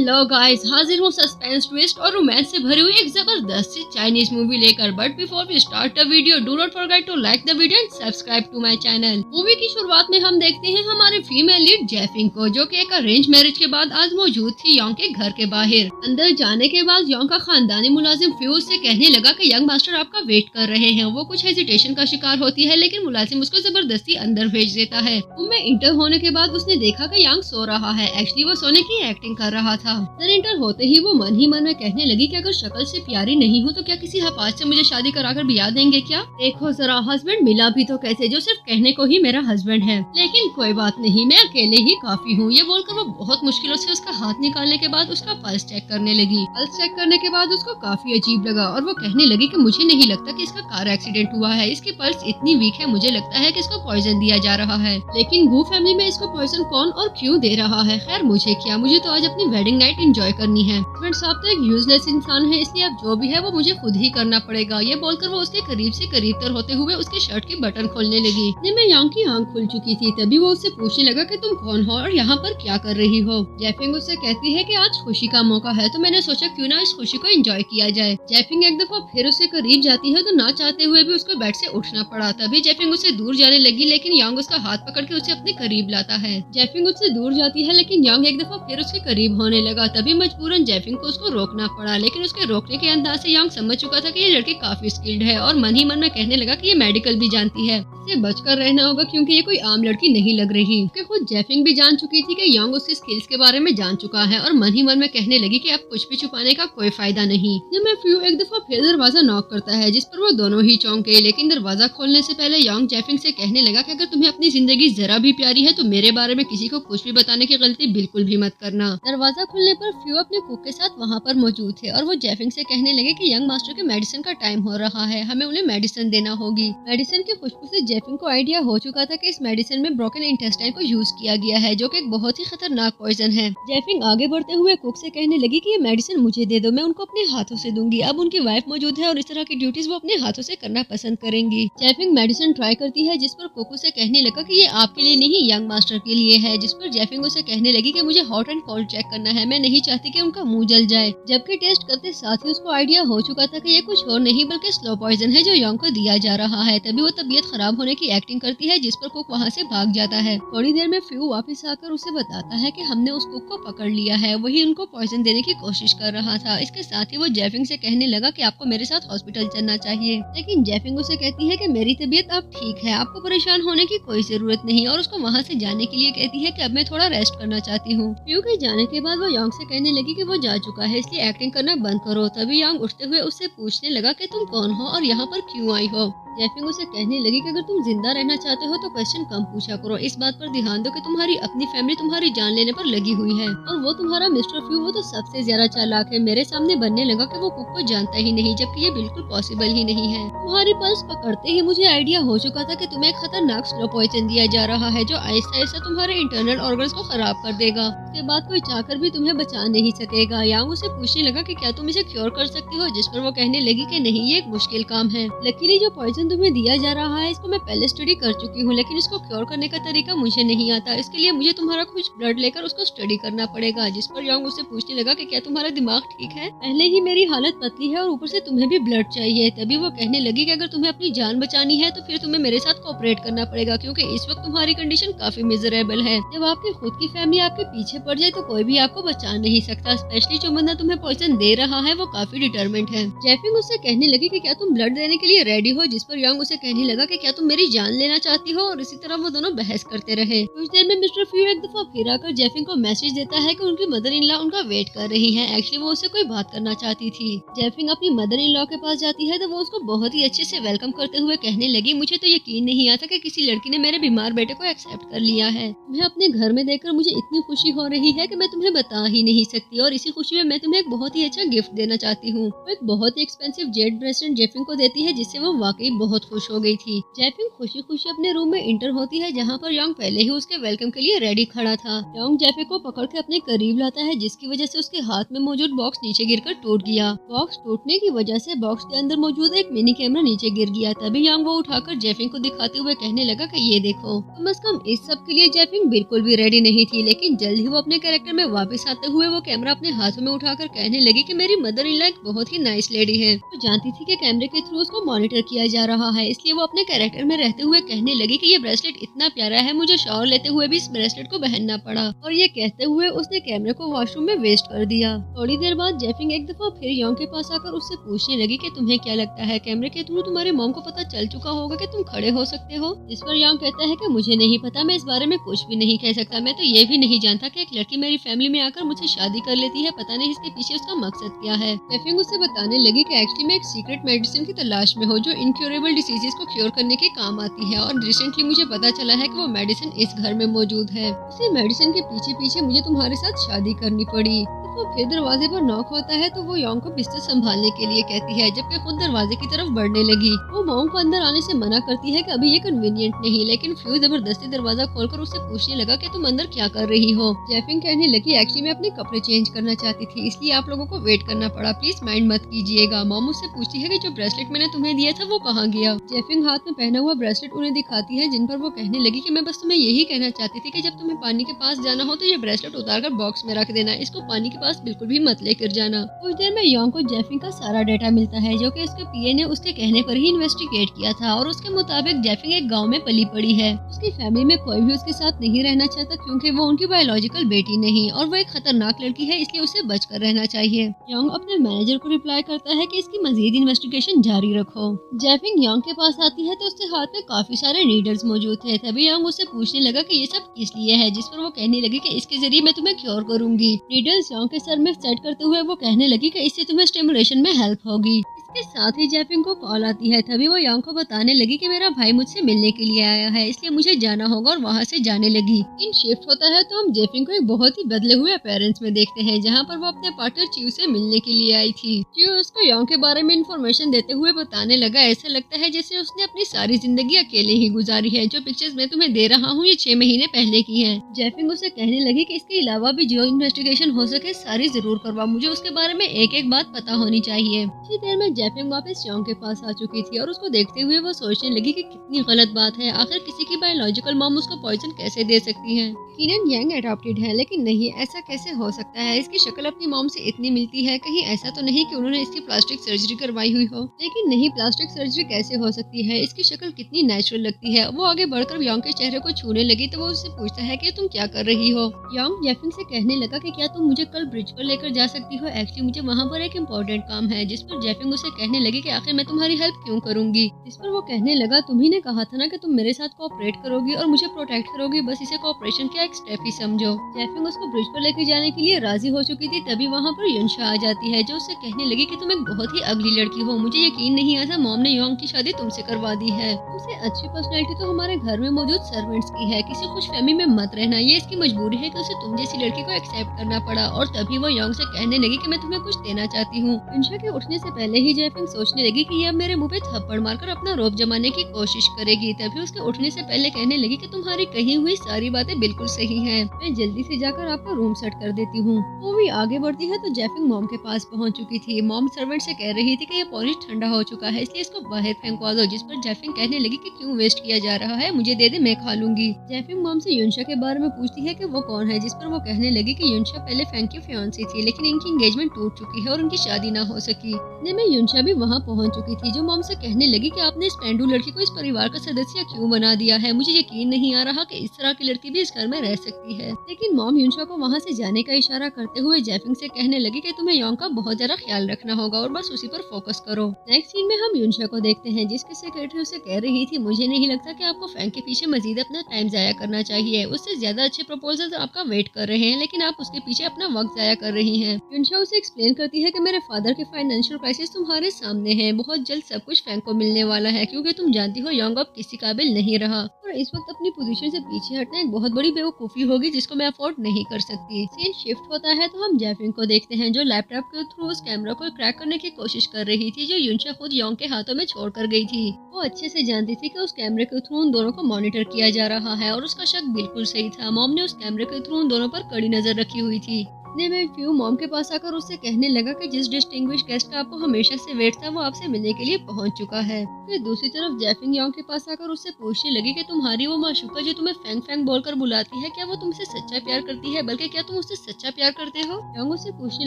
Hello guys, हाजिर हूँ suspense, twist और रोमांस से भरी हुई एक जबरदस्त सी चाइनीज मूवी लेकर। But before we start the video, do not forget to like the video and subscribe to my channel. Movie की शुरुआत में हम देखते हैं हमारे फीमेल लीड जैफिंग को, जो कि एक अरेंज मैरिज के बाद आज मौजूद थी योंग के घर के बाहर। अंदर जाने के बाद योंग का खानदानी मुलाजिम फ्यू उससे कहने लगा कि यंग मास्टर आपका वेट कर रहे हैं। वो कुछ हेजिटेशन का शिकार होती है, लेकिन मुलाजिम उसको जबरदस्ती अंदर भेज देता है। रूम में इंटर होने के बाद उसने देखा कि यंग सो रहा है। एक्चुअली वो सोने की एक्टिंग कर रहा था। इंटर होते ही वो मन ही मन में कहने लगी कि अगर शक्ल से प्यारी नहीं हूँ तो क्या किसी हपास से मुझे शादी कराकर ब्याह देंगे क्या? देखो जरा, हस्बैंड मिला भी तो कैसे, जो सिर्फ कहने को ही मेरा हस्बैंड है। लेकिन कोई बात नहीं, मैं अकेले ही काफी हूँ। ये बोलकर वो बहुत मुश्किलों से उसका हाथ निकालने के बाद उसका पल्स चेक करने लगी। पल्स चेक करने के बाद उसको काफी अजीब लगा और वो कहने लगी कि मुझे नहीं लगता कि इसका कार एक्सीडेंट हुआ है। इसकी पल्स इतनी वीक है, मुझे लगता है कि इसको पॉइजन दिया जा रहा है। लेकिन गू फैमिली में इसको पॉइजन कौन और क्यों दे रहा है? खैर मुझे क्या, मुझे तो आज अपनी वेडिंग नाइट एंजॉय करनी है। हस्बैंड साहब तो एक यूजलेस इंसान है, इसलिए अब जो भी है वो मुझे खुद ही करना पड़ेगा। ये बोलकर वो उसके करीब से करीब तर होते हुए उसके शर्ट की बटन खोलने लगी। इतने में यांग की आंख खुल चुकी थी। तभी वो उससे पूछने लगा कि तुम कौन हो और यहाँ पर क्या कर रही हो? जैफिंग उससे कहती है कि आज खुशी का मौका है, तो मैंने सोचा क्यों ना इस खुशी को एंजॉय किया जाए। जैफिंग एक दफा फिर उससे करीब जाती है तो ना चाहते हुए भी उसको बेड से उठना पड़ा। तभी जैफिंग उससे दूर जाने लगी, लेकिन यांग उसका हाथ पकड़ के उसे अपने करीब लाता है। जैफिंग उससे दूर जाती है, लेकिन यांग एक दफा फिर उसके करीब होने लगा। तभी मजबूरन जैफिंग को उसको रोकना पड़ा, लेकिन उसके रोकने के अंदाज से यांग समझ चुका था कि ये लड़की काफी स्किल्ड है और मन ही मन में कहने लगा कि ये मेडिकल भी जानती है, इससे बचकर रहना होगा क्योंकि ये कोई आम लड़की नहीं लग रही। क्योंकि खुद जैफिंग भी जान चुकी थी कि यांग उसकी स्किल्स के बारे में जान चुका है और मन ही मन में कहने लगी कि अब कुछ भी छुपाने का कोई फायदा नहीं। जब मैं फ्यू एक दफा फिर दरवाजा नॉक करता है, जिस पर वो दोनों ही चौंके। लेकिन दरवाजा खोलने से पहले यांग जैफिंग से कहने लगा कि अगर तुम्हें अपनी जिंदगी जरा भी प्यारी है तो मेरे बारे में किसी को कुछ भी बताने की गलती बिल्कुल भी मत करना। दरवाजा खुलने पर फ्यू अपने कुक के साथ वहाँ पर मौजूद थे और वो जैफिंग से कहने लगे कि यंग मास्टर के मेडिसिन का टाइम हो रहा है, हमें उन्हें मेडिसिन देना होगी। मेडिसिन की खुशबू से जैफिंग को आइडिया हो चुका था कि इस मेडिसिन में ब्रोकन इंटेस्टाइन को यूज किया गया है, जो कि एक बहुत ही खतरनाक पॉइजन है। जैफिंग आगे बढ़ते हुए कुक से कहने लगी कि ये मेडिसिन मुझे दे दो, मैं उनको अपने हाथों से दूंगी। अब उनकी वाइफ मौजूद है और इस तरह की ड्यूटीज वो अपने हाथों से करना पसंद करेंगी। जैफिंग मेडिसिन ट्राई करती है, जिस पर कुक से कहने लगा कि ये आपके लिए नहीं यंग मास्टर के लिए है। जिस पर जैफिंग उसे कहने लगी कि मुझे हॉट एंड कोल्ड चेक करना है, मैं नहीं चाहती कि उनका मुंह जल जाए। जबकि टेस्ट करते साथ ही उसको आइडिया हो चुका था कि ये कुछ और नहीं बल्कि स्लो पॉइजन है जो यंग को दिया जा रहा है। तभी वो तबीयत खराब होने की एक्टिंग करती है, जिस पर कुक वहाँ से भाग जाता है। थोड़ी देर में फ्यू वापस आकर उसे बताता है कि हमने उस कुक को पकड़ लिया है, वही उनको पॉइजन देने की कोशिश कर रहा था। इसके साथ ही वो जैफिंग से कहने लगा कि आपको मेरे साथ हॉस्पिटल चलना चाहिए। लेकिन जैफिंग उसे कहती है कि मेरी तबीयत अब ठीक है, आपको परेशान होने की कोई जरूरत नहीं, और उसको वहाँ से जाने के लिए कहती है कि अब मैं थोड़ा रेस्ट करना चाहती हूँ। फ्यू के जाने के बाद वो यांग से कहने लगी कि वो जा चुका है, इसलिए एक्टिंग करना बंद करो। तभी यांग उठते हुए उससे पूछने लगा कि तुम कौन हो और यहाँ पर क्यों आई हो? जैफिंग उसे कहने लगी कि अगर तुम जिंदा रहना चाहते हो तो क्वेश्चन कम पूछा करो। इस बात पर ध्यान दो कि तुम्हारी अपनी फैमिली तुम्हारी जान लेने पर लगी हुई है, और वो तुम्हारा मिस्टर फ्यू वो तो सबसे ज्यादा चालाक है। मेरे सामने बनने लगा कि वो कुक को जानता ही नहीं, जबकि ये बिल्कुल पॉसिबल ही नहीं है। तुम्हारी पल्स पकड़ते ही मुझे आइडिया हो चुका था कि तुम्हें एक खतरनाक स्लो पॉइजन दिया जा रहा है, जो आहिस्ता आहिस्ता तुम्हारे इंटरनल ऑर्गन्स को खराब कर देगा। उसके बाद कोई चाहकर भी तुम्हें बचा नहीं सकेगा। यांग उसे पूछने लगा कि क्या तुम इसे क्योर कर सकती हो, जिस पर वो कहने लगी कि नहीं, ये एक मुश्किल काम है। लकीली जो पॉइजन तुम्हें दिया जा रहा है इसको मैं पहले स्टडी कर चुकी हूँ, लेकिन इसको क्योर करने का तरीका मुझे नहीं आता। इसके लिए मुझे तुम्हारा कुछ ब्लड लेकर उसको स्टडी करना पड़ेगा। जिस पर यांग उसे पूछने लगा कि क्या तुम्हारा दिमाग ठीक है? पहले ही मेरी हालत पतली है और ऊपर से तुम्हें भी ब्लड चाहिए। तभी वो कहने लगी कि अगर तुम्हें अपनी जान बचानी है तो फिर तुम्हें मेरे साथ कोऑपरेट करना पड़ेगा, क्योंकि इस वक्त तुम्हारी कंडीशन काफी मिजरेबल है। जब आपकी खुद की फैमिली आपके पीछे पड़ जाए तो कोई भी आपको बचा नहीं सकता। स्पेशली जो बंदा तुम्हें पॉइजन दे रहा है वो काफी डिटरमेंट है। जैफिंग उससे कहने लगी कि क्या तुम ब्लड देने के लिए रेडी हो? जिस पर यांग उसे कहने लगा कि क्या तुम मेरी जान लेना चाहती हो? और इसी तरह वो दोनों बहस करते रहे। कुछ देर में मिस्टर फ्यू एक दफा फिर आकर जैफिंग को मैसेज देता है कि उनकी मदर इन लॉ उनका वेट कर रही है। एक्चुअली वो उससे कोई बात करना चाहती थी। जैफिंग अपनी मदर इन लॉ के पास जाती है तो वो उसको बहुत ही अच्छे से वेलकम करते हुए कहने लगी, मुझे तो यकीन नहीं आता कि किसी लड़की ने मेरे बीमार बेटे को एक्सेप्ट कर लिया है। मैं अपने घर में देखकर मुझे इतनी खुशी हो रही है कि मैं तुम्हें बता ही नहीं सकती, और इसी खुशी में मैं तुम्हें एक बहुत ही अच्छा गिफ्ट देना चाहती हूँ। वो एक बहुत ही एक्सपेंसिव जेड ब्रेसलेट जैफिंग को देती है, जिससे वो वाकई बहुत खुश हो गई थी। जैफिंग खुशी खुशी अपने रूम में इंटर होती है, जहाँ पर यांग पहले ही उसके वेलकम के लिए रेडी खड़ा था। यांग जैफिंग को पकड़ के अपने करीब लाता है, जिसकी वजह से उसके हाथ में मौजूद बॉक्स नीचे गिरकर टूट गया। बॉक्स टूटने की वजह से बॉक्स के अंदर मौजूद एक मिनी कैमरा नीचे गिर गया। तभी यांग वो उठाकर जैफिंग को दिखाते हुए कहने लगा कि ये देखो। कम से कम इस सब के लिए जैफिंग बिल्कुल भी रेडी नहीं थी, लेकिन जल्द ही वो अपने कैरेक्टर में वापस वापस आते हुए वो कैमरा अपने हाथों में उठाकर कहने लगी कि मेरी मदर इन लॉ एक बहुत ही नाइस लेडी है। वो जानती थी कि कैमरे के थ्रू उसको मॉनिटर किया जा रहा है, इसलिए वो अपने कैरेक्टर में रहते हुए कहने लगी कि ये ब्रेसलेट इतना प्यारा है, मुझे शावर लेते हुए भी इस ब्रेसलेट को पहनना पड़ा। और ये कहते हुए उसने कैमरे को वॉशरूम में वेस्ट कर दिया। थोड़ी देर बाद जेफिंग एक दफा फिर योंग के पास आकर उससे पूछने लगी कि तुम्हें क्या लगता है कैमरे के थ्रू तुम्हारे मॉम को पता चल चुका होगा कि तुम खड़े हो सकते हो? जिस पर योंग कहता है कि मुझे नहीं पता, मैं इस बारे में कुछ भी नहीं कह सकता। मैं तो ये भी नहीं जानता कि एक लड़की मेरी फैमिली में आकर मुझसे शादी कर लेती है, पता नहीं इसके पीछे उसका मकसद क्या है। जेफिंग उससे बताने लगी कि एक्चुअली मैं एक सीक्रेट मेडिसिन की तलाश में हूँ जो इनक्योरेबल डिसीजेस को क्योर करने के काम आती है, और रिसेंटली मुझे पता चला है कि वो मेडिसिन इस घर में मौजूद है। उसी मेडिसिन के पीछे पीछे मुझे तुम्हारे साथ शादी करनी पड़ी। वो फिर दरवाजे पर नॉक होता है तो वो योंग को बिस्तर संभालने के लिए कहती है, जबकि खुद दरवाजे की तरफ बढ़ने लगी। वो मॉम को अंदर आने से मना करती है कि अभी ये कन्वीनियंट नहीं, लेकिन फ्यू जबरदस्ती दरवाजा खोलकर उससे पूछने लगा कि तुम अंदर क्या कर रही हो। जेफिंग कहने लगी, एक्चुअली मैं अपने कपड़े चेंज करना चाहती थी, इसलिए आप लोगों को वेट करना पड़ा, प्लीज माइंड मत कीजिएगा। मॉम उससे पूछती है कि जो ब्रेसलेट मैंने तुम्हें दिया था वो कहाँ गया। जेफिंग हाथ में पहना हुआ ब्रेसलेट उन्हें दिखाती है, जिन पर वो कहने लगी कि मैं बस तुम्हें यही कहना चाहती थी कि जब तुम्हें पानी के पास जाना हो तो ये ब्रेसलेट उतारकर बॉक्स में रख देना, इसको पानी के पास बिल्कुल भी मत लेकर जाना। कुछ देर में योंग को जेफिंग का सारा डेटा मिलता है जो कि उसके पीए ने उसके कहने पर ही इन्वेस्टिगेट किया था, और उसके मुताबिक जेफिंग एक गांव में पली पड़ी है। उसकी फैमिली में कोई भी उसके साथ नहीं रहना चाहता क्योंकि वो उनकी बायोलॉजिकल बेटी नहीं, और वो एक खतरनाक लड़की है, इसलिए उसे बचकर रहना चाहिए। योंग अपने मैनेजर को रिप्लाई करता है कि इसकी मजीद इन्वेस्टिगेशन जारी रखो। जेफिंग योंग के पास आती है तो उसके हाथ में काफी सारे नीडल्स मौजूद थे। तभी योंग उससे पूछने लगा कि ये सब किस लिए है, जिस पर वो कहने लगी कि इसके जरिए मैं तुम्हें क्योर करूंगी। नीडल्स योंग के सर में सेट करते हुए वो कहने लगी कि इससे तुम्हें स्टिमुलेशन में हेल्प होगी। इसके साथ ही जेफिंग को कॉल आती है। तभी वो योंग को बताने लगी कि मेरा भाई मुझसे मिलने के लिए आया है, इसलिए मुझे जाना होगा, और वहाँ से जाने लगी। इन शिफ्ट होता है तो हम जेफिंग को एक बहुत ही बदले हुए अपीयरेंस में देखते हैं, जहाँ पर वो अपने पार्टनर च्यू से मिलने के लिए आई थी। च्यू उसको योंग के बारे में इंफॉर्मेशन देते हुए बताने लगा, ऐसा लगता है जैसे उसने अपनी सारी जिंदगी अकेले ही गुजारी है, जो पिक्चर्स मैं तुम्हें दे रहा हूँ ये 6 महीने पहले की है। जेफिंग उसे कहने लगी कि इसके अलावा भी जो इन्वेस्टिगेशन हो सके सारी जरूर करवा, मुझे उसके बारे में एक एक बात पता होनी चाहिए। कुछ देर में जेफिंग वापस योंग के पास आ चुकी थी, और उसको देखते हुए वो सोचने लगी कि कितनी गलत बात है, आखिर किसी की बायोलॉजिकल मॉम उसको पॉइजन कैसे दे सकती है। कीनन यंग अडॉप्टेड है, लेकिन नहीं, ऐसा कैसे हो सकता है? इसकी शक्ल अपनी मॉम से इतनी मिलती है, कहीं ऐसा तो नहीं कि उन्होंने इसकी प्लास्टिक सर्जरी करवाई हुई हो? लेकिन नहीं, प्लास्टिक सर्जरी कैसे हो सकती है? इसकी शक्ल कितनी नेचुरल लगती है। वो आगे बढ़कर योंग के चेहरे को छूने लगी तो वो उससे पूछता है कि तुम क्या कर रही हो। योंग जेफिंग से कहने लगा कि क्या तुम मुझे कल ब्रिज पर लेकर जा सकती हो, एक्चुअली मुझे वहाँ पर एक इम्पोर्टेंट काम है। जिस पर जेफिंग उसे कहने लगी कि आखिर मैं तुम्हारी हेल्प क्यों करूंगी। जिस पर वो कहने लगा, तुम्ही ने कहा था ना कि तुम मेरे साथ कोऑपरेट करोगी और मुझे प्रोटेक्ट करोगी, बस इसे कोऑपरेशन का एक स्टेप ही समझो। जेफिंग उसको ब्रिज पर लेकर जाने के लिए राजी हो चुकी थी। तभी वहाँ पर युनशा आ जाती है, जो उससे कहने लगी कि तुम एक बहुत ही अगली लड़की हो, मुझे यकीन नहीं आता मॉम ने योंग की शादी तुमसे करवा दी है। तुमसे अच्छी पर्सनैलिटी तो हमारे घर में मौजूद सर्वेंट्स की है, किसी खुश फहमी में मत रहना, ये इसकी मजबूरी है कि उसे तुम जैसी लड़की को एक्सेप्ट करना पड़ा। और तभी वो योंग से कहने लगी कि मैं तुम्हें कुछ देना चाहती हूँ। युनशा के उठने से पहले ही जेफिंग सोचने लगी कि ये अब मेरे मुंह पे थप्पड़ मारकर अपना रोब जमाने की कोशिश करेगी। तभी उसके उठने से पहले कहने लगी कि तुम्हारी कही हुई सारी बातें बिल्कुल सही हैं, मैं जल्दी से जाकर आपका रूम सेट कर देती हूँ। मूवी आगे बढ़ती है तो जेफिंग मॉम के पास पहुँच चुकी थी। मॉम सर्वेंट से कह रही थी कि ये पॉलिश ठंडा हो चुका है, इसलिए इसको बाहर फेंकवा दो। जिस पर जेफिंग कहने लगी कि क्यों वेस्ट किया जा रहा है, मुझे दे दे, मैं खा लूंगी। जेफिंग मॉम से युनशा के बारे में पूछती है कि वो कौन है, जिस पर वो कहने लगी कि युनशा पहले फैंक की फियांसी थी, लेकिन इनकी एंगेजमेंट टूट चुकी है और उनकी शादी ना हो सकी। इतने में युनशा भी वहाँ पहुँच चुकी थी, जो मॉम से कहने लगी कि आपने इस पेंडू लड़की को इस परिवार का सदस्य क्यों बना दिया है, मुझे यकीन नहीं आ रहा कि इस तरह की लड़की भी इस घर में रह सकती है। लेकिन मॉम युनशा को वहाँ से जाने का इशारा करते हुए जेफिंग से कहने लगी कि तुम्हें योंग का बहुत ज्यादा ख्याल रखना होगा और बस उसी पर फोकस करो। नेक्स्ट सीन में हम युनशा को देखते हैं, जिसके सेक्रेटरी उसे कह रही थी, मुझे नहीं लगता कि आपको फैंक के पीछे मजीद अपना टाइम जाया करना चाहिए, उससे ज्यादा अच्छे प्रपोजल आपका वेट कर रहे हैं, लेकिन आप उसके पीछे अपना वक्त जाया कर रही हैं। युनशा उसे एक्सप्लेन करती है कि मेरे फादर के फाइनेंशियल क्राइसिस तुम्हारे सामने है, बहुत जल्द सब कुछ फैंक को मिलने वाला है, क्योंकि तुम जानती हो योंग अब किसी काबिल नहीं रहा और इस वक्त अपनी पोजीशन से पीछे हटना एक बहुत बड़ी बेवकूफी होगी जिसको मैं अफोर्ड नहीं कर सकती। सीन शिफ्ट होता है तो हम जेफिंग को देखते हैं, जो लैपटॉप के थ्रू उस कैमरा को क्रैक करने की कोशिश कर रही थी, जो युनशा खुद योंग के हाथों में छोड़ कर गई थी। वो अच्छे से जानती थी कि उस कैमरे के थ्रू उन दोनों को मॉनिटर किया जा रहा है और उसका शक बिल्कुल सही था। मॉम ने उस कैमरे के थ्रू उन दोनों पर कड़ी नजर रखी हुई थी। इतने में फ्यू मॉम के पास आकर उससे कहने लगा कि जिस डिस्टिंग्विश गेस्ट का आपको हमेशा से वेट था वो आपसे मिलने के लिए पहुंच चुका है। फिर दूसरी तरफ जैफिंग योंग के पास आकर उससे पूछने लगी कि तुम्हारी वो माशूका जो तुम्हें फैंग फैंग बोलकर बुलाती है, क्या वो तुमसे सच्चा प्यार करती है, बल्कि क्या तुम उससे सच्चा प्यार करते हो? योंग उससे पूछने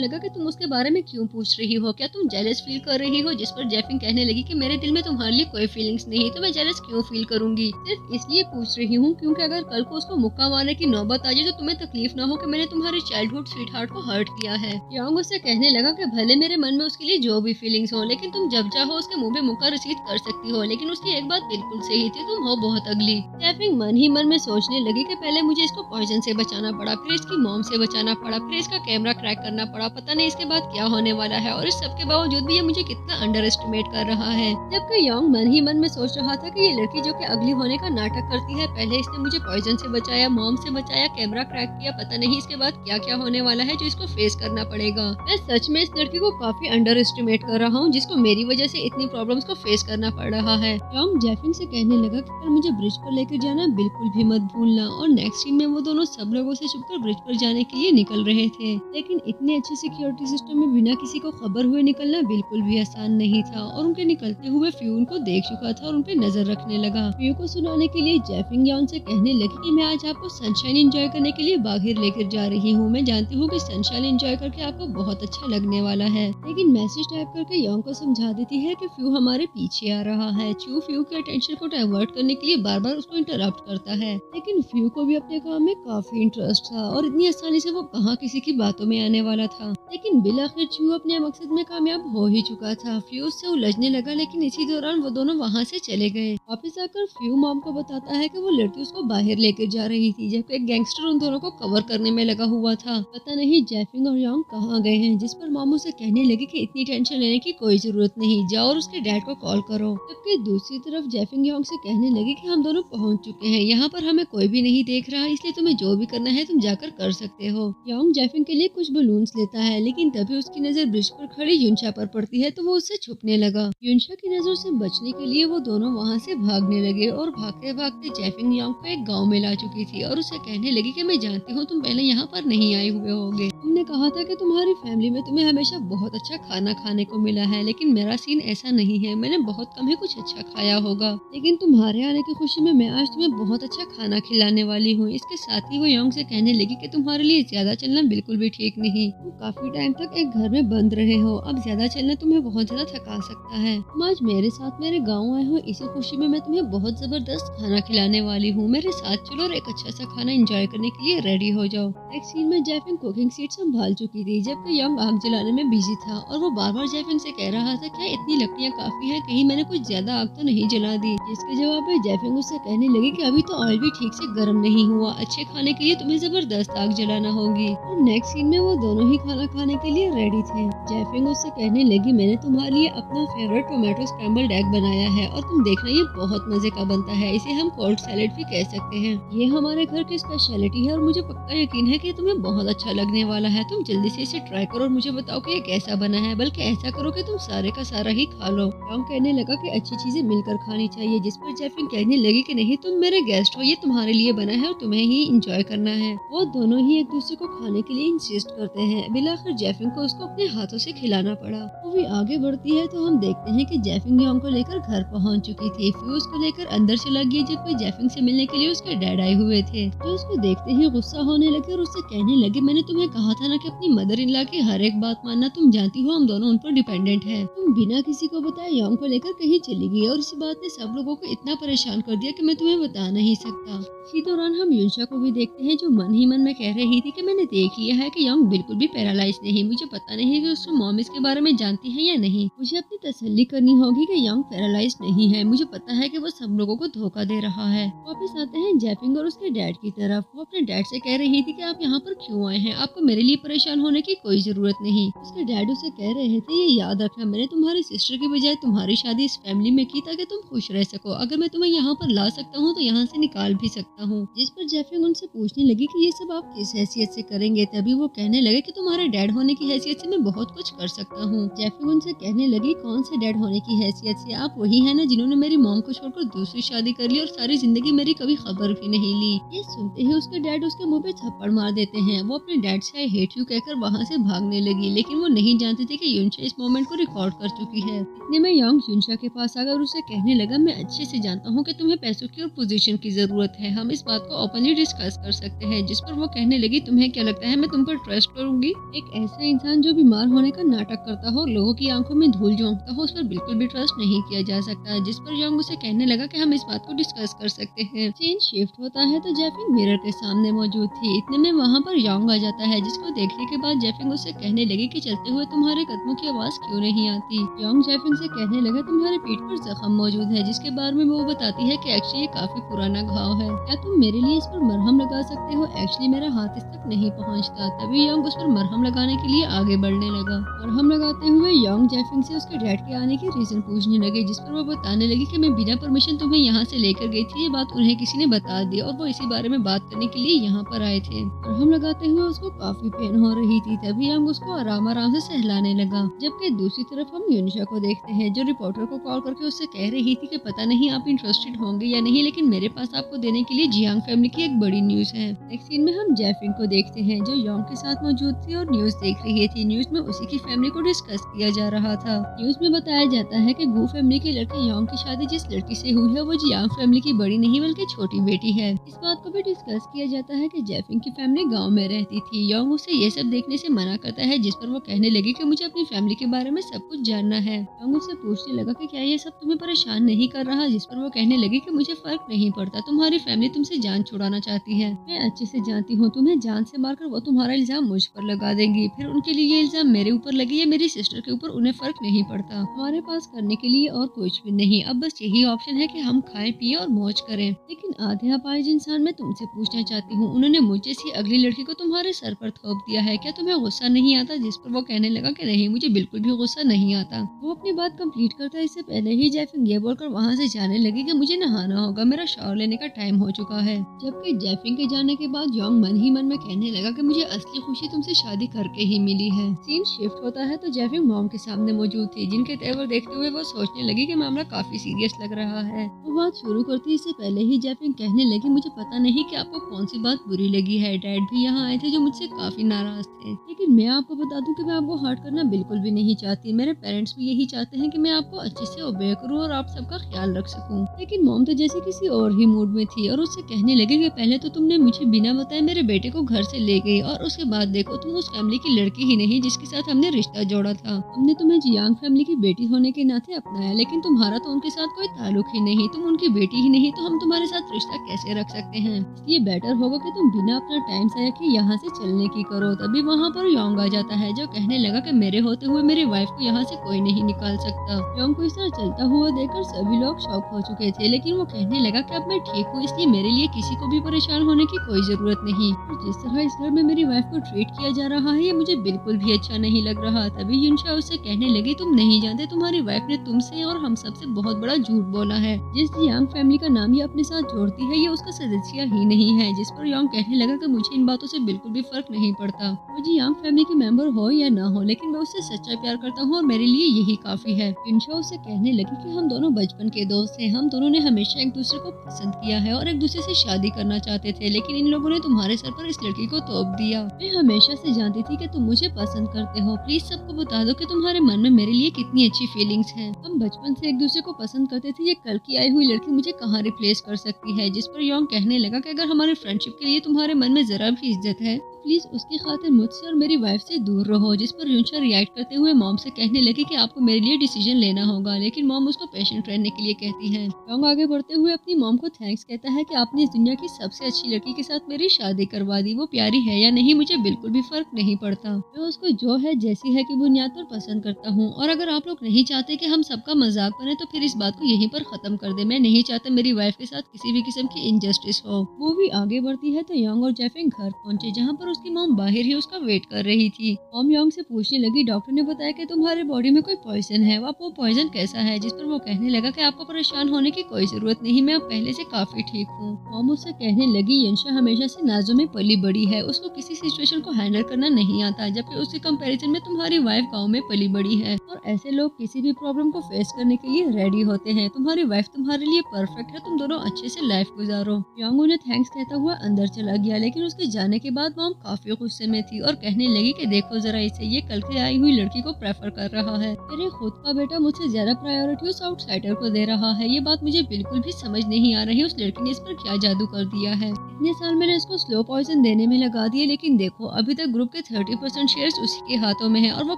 लगा कि तुम उसके बारे में क्यों पूछ रही हो, क्या तुम जेलस फील कर रही हो? जिस पर जैफिंग कहने लगी कि मेरे दिल में तुम्हारे लिए कोई फीलिंग्स नहीं, तो मैं जेलस क्यों फील करूंगी, सिर्फ इसलिए पूछ रही हूँ क्योंकि अगर कल को उसको मुक्का मारने की नौबत आ जाए तो तुम्हें तकलीफ ना हो कि मैंने तुम्हारे चाइल्डहुड स्वीट हार्ट को हर्ट किया है। योंग उससे कहने लगा कि भले मेरे मन में उसके लिए जो भी फीलिंग्स हो, लेकिन तुम जब चाहो उसके मुंह पे मुक्का रसीद कर सकती हो, लेकिन उसकी एक बात बिल्कुल सही थी, तुम हो बहुत अगली। जैफिंग मन ही मन में सोचने लगी कि पहले मुझे इसको पॉइजन से बचाना पड़ा, फिर इसकी मॉम से बचाना पड़ा, फिर इसका कैमरा क्रैक करना पड़ा, पता नहीं इसके बाद क्या होने वाला है, और इस सब के बावजूद भी ये मुझे कितना अंडर एस्टिमेट कर रहा है। जबकि योंग मन ही मन में सोच रहा था कि ये लड़की जो कि अगली होने का नाटक करती है, पहले इसने मुझे पॉइजन से बचाया, मॉम से बचाया, कैमरा क्रैक किया, पता नहीं इसके बाद क्या क्या होने वाला है जो इसको फेस करना पड़ेगा। मैं सच में इस लड़की को काफी अंडर एस्टिमेट कर रहा हूँ जिसको मेरी वजह से इतनी प्रॉब्लम्स को फेस करना पड़ रहा है। योंग जैफिंग से कहने लगा कि कल मुझे ब्रिज पर लेकर जाना बिल्कुल भी मत भूलना, और नेक्स्ट सीन में वो दोनों सब लोगों से छुपकर ब्रिज पर जाने के लिए निकल रहे थे। लेकिन इतने अच्छे सिक्योरिटी सिस्टम में बिना किसी को खबर हुए निकलना बिल्कुल भी आसान नहीं था, और उनके निकलते हुए फ्यू उनको देख चुका था और उनपे नजर रखने लगा। फ्यू को सुनाने के लिए जैफिंग योंग से कहने लगी कि मैं आज आपको सनशाइन एंजॉय करने के लिए बाहर लेकर जा रही हूँ, मैं जानती हूँ कि सनशाइन एंजॉय करके आपको बहुत अच्छा लगने वाला है। लेकिन मैसेज टाइप करके योंग को समझा देती है कि फ्यू हमारे पीछे आ रहा है। चू फ्यू के अटेंशन को डाइवर्ट करने के लिए बार बार उसको इंटरप्ट करता है, लेकिन फ्यू को भी अपने काम में काफी इंटरेस्ट था और इतनी आसानी से वो कहाँ किसी की बातों में आने वाला था। लेकिन बिलाखिर चू अपने मकसद में कामयाब हो ही चुका था। फ्यू उससे उलझने लगा, लेकिन इसी दौरान वो दोनों वहाँ से चले गए। वापस आकर फ्यू मॉम को बताता है कि वो लड़की उसको बाहर लेकर जा रही थी, जबकि एक गैंगस्टर उन दोनों को कवर करने में लगा हुआ था। पता नहीं जैफिंग और योंग कहाँ गए हैं, जिस पर मामू से कहने लगी कि इतनी टेंशन लेने की कोई जरूरत नहीं, जाओ और उसके डैड को कॉल करो। जबकि दूसरी तरफ जैफिंग योंग से कहने लगी कि हम दोनों पहुंच चुके हैं, यहाँ पर हमें कोई भी नहीं देख रहा, इसलिए तुम्हें जो भी करना है तुम जाकर कर सकते हो। योंग जैफिंग के लिए कुछ बलून्स लेता है, लेकिन तभी उसकी नजर ब्रिज पर खड़ी युनशा पर पड़ती है, तो वो उससे छुपने लगा। युनशा की नजर से बचने के लिए वो दोनों वहाँ से भागने लगे, और भागते भागते जैफिंग योंग को एक गाँव में ला चुकी थी और उसे कहने लगी कि मैं जानती हूँ तुम पहले यहाँ पर नहीं आए हुए होगे, तुमने कहा था कि तुम्हारी फैमिली में तुम्हें हमेशा बहुत अच्छा खाना खाने को मिला है, लेकिन मेरा सीन ऐसा नहीं है, मैंने बहुत कम ही कुछ अच्छा खाया होगा, लेकिन तुम्हारे आने की खुशी में मैं आज तुम्हें बहुत अच्छा खाना खिलाने वाली हूँ। इसके साथ ही वो योंग से कहने लगी कि तुम्हारे लिए ज्यादा चलना बिल्कुल भी ठीक नहीं, तुम काफी टाइम तक एक घर में बंद रहे हो, अब ज्यादा चलना तुम्हें बहुत ज्यादा थका सकता है, तुम आज मेरे साथ मेरे गाँव आए हो, इसी खुशी में मैं तुम्हें बहुत जबरदस्त खाना खिलाने वाली हूँ, मेरे साथ चलो और एक अच्छा सा खाना एंजॉय करने के लिए रेडी हो जाओ। नेक्स्ट सीन में जैफिंग कुकिंग सीट संभाल चुकी थी, जबकि योंग आग जलाने में बिजी था, और वो बार बार जैफिंग से कह रहा था क्या इतनी लकड़ियाँ काफी है, कहीं मैंने कुछ ज्यादा आग तो नहीं जला दी। जिसके जवाब में जैफिंग उससे कहने लगी कि अभी तो ऑयल भी ठीक से गर्म नहीं हुआ, अच्छे खाने के लिए तुम्हें जबरदस्त आग जलाना होगी। और नेक्स्ट सीन में वो दोनों ही खाना खाने के लिए रेडी थे। जैफिंग उससे कहने लगी मैंने तुम्हारे लिए अपना फेवरेट टोमेटो स्क्रैम्बल्ड एग बनाया है, और तुम देखना ये बहुत मजे का बनता है, इसे हम कोल्ड सैलेड भी कह सकते हैं, ये हमारे घर की स्पेशलिटी है और मुझे पक्का यकीन है कि तुम्हें बहुत अच्छा लगने वाला है, तुम जल्दी से इसे ट्राई करो और मुझे बताओ कि ये कैसा बना है, बल्कि ऐसा करो कि तुम सारे का सारा ही खा लो। योंग कहने लगा कि अच्छी चीजें मिलकर खानी चाहिए, जिस पर जैफिंग कहने लगी कि नहीं तुम मेरे गेस्ट हो, ये तुम्हारे लिए बना है और तुम्हें ही इंजॉय करना है। वो दोनों ही एक दूसरे को खाने के लिए इंसिस्ट करते हैं। बिलाखिर जैफिंग को उसको अपने हाथों से खिलाना पड़ा। मूवी आगे बढ़ती है तो हम देखते हैं कि जैफिंग योंग को लेकर घर पहुंच चुकी थी। फ्यू उसको लेकर अंदर चला गया, जबकि जैफिंग से मिलने के लिए उसके डैड आए हुए थे, जो उसको देखते ही गुस्सा होने लगे और उससे कहने लगे मैंने तुम्हें कहा था ना कि अपनी मदर इन लॉ की हर एक बात मानना, तुम जानती हो हम दोनों उन पर डिपेंडेंट है। तुम बिना किसी को बताए योंग को लेकर कहीं चली गई और इसी बात ने सब लोगों को इतना परेशान कर दिया कि मैं तुम्हें बता नहीं सकता। इसी दौरान हम युनशा को भी देखते हैं, जो मन ही मन में कह रही थी कि मैंने देख लिया है कि योंग बिल्कुल भी पैरालाइज नहीं, मुझे पता नहीं कि उसकी मॉम इसके बारे में जानती है या नहीं, मुझे अपनी तसल्ली करनी होगी कि योंग पैरालाइज नहीं है, मुझे पता है कि वो सब लोगों को धोखा दे रहा है। वापस आते हैं जैफिंग और उसके डैड की तरफ। वो अपने डैड से कह रही थी कि आप यहाँ पर क्यों आए हैं, आपको मेरे लिए परेशान होने की कोई जरूरत नहीं। उसके डैड उसे कह रहे थे ये याद रखना, मैंने तुम्हारी सिस्टर की बजाय तुम्हारी शादी इस फैमिली में की ताकि तुम खुश रह सको, अगर मैं तुम्हें यहाँ पर ला सकता हूँ तो यहाँ से निकाल भी सकता हूँ। जिस पर जैफिंग उनसे पूछने लगी कि ये सब आप किस हैसियत से करेंगे, तभी वो कहने लगे कि तुम्हारे डैड होने की हैसियत से मैं बहुत कुछ कर सकता हूँ। जैफिंग उनसे कहने लगी कौन से डैड होने की हैसियत से, आप वही है ना जिन्होंने मेरी मॉम को छोड़कर दूसरी शादी कर ली और सारी जिंदगी मेरी कभी खबर भी नहीं ली। ये सुनते ही उसके डैड उसके मुँह पे थप्पड़ मार देते हैं। वो अपने dad that's I hate you कहकर वहाँ से भागने लगी, लेकिन वो नहीं जानती थी कि युनशा इस मोमेंट को रिकॉर्ड कर चुकी है। इतने में योंग युनशा के पास आकर उसे कहने लगा, मैं अच्छे से जानता हूँ कि तुम्हें पैसों की और पोजीशन की जरूरत है, हम इस बात को ओपनली डिस्कस कर सकते हैं। जिस पर वो कहने लगी, तुम्हें क्या लगता है मैं तुम पर ट्रस्ट करूंगी? एक ऐसा इंसान जो बीमार होने का नाटक करता हो, लोगों की आंखों में धूल झोंकता हो, उस पर बिल्कुल भी ट्रस्ट नहीं किया जा सकता। जिस पर योंग उसे कहने लगा कि हम इस बात को डिस्कस कर सकते हैं। सीन शिफ्ट होता है तो जेफिंग मिरर के सामने मौजूद थी। इतने में वहाँ पर योंग आ जाता है, जिसको देखने के बाद जेफिंग उससे कहने लगी कि चलते हुए तुम्हारे कदमों की आवाज क्यों नहीं आती। योंग जेफिंग से कहने लगा, तुम्हारे पीठ पर जख्म मौजूद है, जिसके बारे में वो बताती है कि एक्चुअली ये काफी पुराना घाव है, क्या तुम मेरे लिए इस पर मरहम लगा सकते हो? एक्चुअली मेरा हाथ इस तक नहीं पहुंचता। तभी योंग उस पर मरहम लगाने के लिए आगे बढ़ने लगा। मरहम लगाते हुए योंग जेफिंग से उसके डैड के आने की रीजन पूछने लगे, जिस पर वो बताने लगी कि मैं बिना परमिशन तुम्हें यहाँ से लेकर गई थी, ये बात उन्हें किसी ने बता दी और वो इसी बारे में बात करने के लिए यहाँ पर आए थे। मरहम लगाते हुए उसको काफी पेन हो रही थी। तभी योंग उसको आराम आराम से सहलाने लगा। जबकि दूसरी तरफ हम युनशा को देखते हैं, जो रिपोर्टर को कॉल करके उससे कह रही थी कि पता नहीं आप इंटरेस्टेड होंगे या नहीं, लेकिन मेरे पास आपको देने के लिए जियांग फैमिली की एक बड़ी न्यूज है। नेक्स्ट सीन में हम जेफिंग को देखते हैं, जो योंग के साथ मौजूद थी और न्यूज देख रही थी। न्यूज में उसी की फैमिली को डिस्कस किया जा रहा था। न्यूज में बताया जाता है कि गू फैमिली के लड़के योंग की शादी जिस लड़की से हुई है वो जियांग फैमिली की बड़ी नहीं बल्कि छोटी बेटी है। इस बात को भी डिस्कस किया जाता है कि जेफिंग की फैमिली गाँव में रहती थी। योंग उसे ये सब देखने से मना करता है, जिस पर वो कहने लगी कि मुझे अपनी फैमिली के बारे में सब कुछ जानना है। योंग उससे पूछने लगा कि क्या ये सब तुम्हें परेशान नहीं कर रहा? जिस पर वो कहने लगी कि मुझे फर्क नहीं पड़ता, तुम्हारी फैमिली तुमसे जान छुड़ाना चाहती है, मैं अच्छे से जानती हूँ, तुम्हें जान से मारकर वो तुम्हारा इल्जाम मुझ पर लगा देंगी, फिर उनके लिए ये इल्जाम मेरे ऊपर लगे या मेरी सिस्टर के ऊपर, उन्हें फर्क नहीं पड़ता। हमारे पास करने के लिए और कुछ भी नहीं, अब बस यही ऑप्शन है कि हम खाएं पिए और मौज करें। लेकिन आधे अपाहिज इंसान, मैं तुमसे पूछना चाहती हूँ, उन्होंने मुझे सी अगली लड़की को तुम्हारे सर पर थोप दिया है, क्या तुम्हें गुस्सा नहीं आता? जिस पर वो कहने लगा कि नहीं, मुझे बिल्कुल भी गुस्सा नहीं आता। वो अपनी बात कंप्लीट करता है इससे पहले ही जेफिंग ये बोलकर वहाँ से जाने लगी कि मुझे नहाना होगा, मेरा शावर लेने का टाइम हो चुका है। जबकि जेफिंग के जाने के बाद योंग मन ही मन में कहने लगा कि मुझे असली खुशी तुमसे शादी करके ही मिली है। सीन शिफ्ट होता है तो जेफिंग मॉम के सामने मौजूद थी, जिनके तेवर देखते हुए वो सोचने लगी कि मामला काफी सीरियस लग रहा है। वो बात शुरू करती इससे पहले ही जेफिंग कहने लगी, मुझे पता नहीं कि आपको कौन सी बात बुरी लगी है, डैड भी यहाँ आए थे जो मुझसे काफी नाराज थे, लेकिन मैं आपको बता दूं कि मैं आपको हर्ट करना बिल्कुल भी नहीं चाहती। मेरे पेरेंट्स भी यही चाहते हैं कि मैं आपको अच्छे से ओबे करूं और आप सबका ख्याल रख सकूं। लेकिन मॉम तो जैसे किसी और ही मूड में थी और उससे कहने लगे कि पहले तो तुमने मुझे बिना बताए मेरे बेटे को घर से ले गई और उसके बाद देखो तुम उस फैमिली की लड़की ही नहीं जिसके साथ हमने रिश्ता जोड़ा था। हमने तुम्हें जियांग फैमिली की बेटी होने के नाते अपनाया, लेकिन तुम्हारा तो उनके साथ कोई ताल्लुक ही नहीं, तुम उनकी बेटी ही नहीं, तो हम तुम्हारे साथ रिश्ता कैसे रख सकते हैं? इसलिए बेटर होगा कि तुम बिना अपना टाइम जाया कि यहाँ से चलने की करो। तभी वहाँ पर योंग आ जाता है, जो कहने लगा कि मेरे होते हुए मेरी वाइफ को यहाँ से कोई नहीं निकाल सकता। योंग को इस तरह चलता हुआ देखकर सभी लोग शॉक हो चुके थे, लेकिन वो कहने लगा कि अब मैं ठीक हूँ, इसलिए मेरे लिए किसी को भी परेशान होने की कोई जरूरत नहीं। और जिस तरह इस घर में मेरी वाइफ को ट्रीट किया जा रहा है ये मुझे बिल्कुल भी अच्छा नहीं लग रहा। तभी युनशा उससे कहने लगी, तुम नहीं जानते तुम्हारी वाइफ ने तुमसे और हम सबसे बहुत बड़ा झूठ बोला है। जिस जियांग फैमिली का नाम ये अपने साथ जोड़ती है ये उसका सदस्य ही नहीं है। जिस पर योंग कहने लगा कि मुझे इन बातों से बिल्कुल भी फर्क नहीं पड़ता, वो जियांग फैमिली के मेंबर हो या ना हो, लेकिन मैं उससे सच्चा प्यार करता हूँ और मेरे लिए यही काफी है। युनशा उससे कहने लगी कि हम दोनों बचपन के दोस्त हैं, हम दोनों ने हमेशा एक दूसरे को पसंद किया है और एक दूसरे से शादी करना चाहते थे, लेकिन इन लोगों ने तुम्हारे सर पर इस लड़की को तोप दिया। मैं हमेशा से जानती थी कि तुम मुझे पसंद करते हो, प्लीज सबको बता दो कि तुम्हारे मन में मेरे लिए कितनी अच्छी फीलिंग्स हैं। हम बचपन से एक दूसरे को पसंद करते थे, ये कल की आई हुई लड़की मुझे कहाँ रिप्लेस कर सकती है। जिस पर योंग कहने लगा कि अगर हमारे फ्रेंडशिप के लिए तुम्हारे मन में जरा भी इज्जत है प्लीज उसकी खातिर मुझसे और मेरी वाइफ से दूर रहो। जिस पर युनशा रिएक्ट करते हुए मॉम से कहने लगी कि आपको मेरे लिए डिसीजन लेना होगा, लेकिन मॉम उसको पेशेंट रहने के लिए कहती है। योंग आगे बढ़ते हुए अपनी मॉम को थैंक्स कहता है कि आपने इस दुनिया की सबसे अच्छी लड़की के साथ मेरी शादी करवा दी, वो प्यारी है या नहीं मुझे बिल्कुल भी फर्क नहीं पड़ता, मैं उसको जो है जैसी है की बुनियाद पर पसंद करता हूँ। और अगर आप लोग नहीं चाहते कि हम सबका मजाक बने तो फिर इस बात को यहीं पर खत्म कर दे। मैं नहीं चाहता मेरी वाइफ के साथ किसी भी किस्म की इनजस्टिस हो। मूवी आगे बढ़ती है तो योंग और जेफिंग घर पहुंचे, जहाँ पर उसकी मॉम बाहर ही उसका वेट कर रही थी। मॉम योंग से पूछने लगी, डॉक्टर ने बताया कि तुम्हारे बॉडी में कोई पॉइजन है, आप वो पॉइजन कैसा है? जिस पर वो कहने लगा कि आपको परेशान होने की कोई जरूरत नहीं, मैं अब पहले से काफी ठीक हूँ। मॉम उससे कहने लगी, युनशा हमेशा से नाजों में पली बड़ी है, उसको किसी सिचुएशन को हैंडल करना नहीं आता, जबकि उसके कंपैरिजन में तुम्हारी वाइफ गाँव में पली बड़ी है और ऐसे लोग किसी भी प्रॉब्लम को फेस करने के लिए रेडी होते हैं। तुम्हारी वाइफ तुम्हारे लिए परफेक्ट है, तुम दोनों अच्छे से लाइफ गुजारो। यंग उन्हें थैंक्स कहता हुआ अंदर चला गया, लेकिन उसके जाने के बाद मॉम काफी गुस्से में थी और कहने लगी कि देखो जरा इसे, ये कल के आई हुई लड़की को प्रेफर कर रहा है। मेरे खुद का बेटा मुझसे ज्यादा प्रायोरिटी उस आउटसाइडर को दे रहा है। ये बात मुझे बिल्कुल भी समझ नहीं आ रही, उस लड़की ने इस पर क्या जादू कर दिया है। इतने साल मैंने इसको स्लो पॉइजन देने में लगा दिए, लेकिन देखो अभी तक ग्रुप के 30% शेयर्स उसी के हाथों में है और वो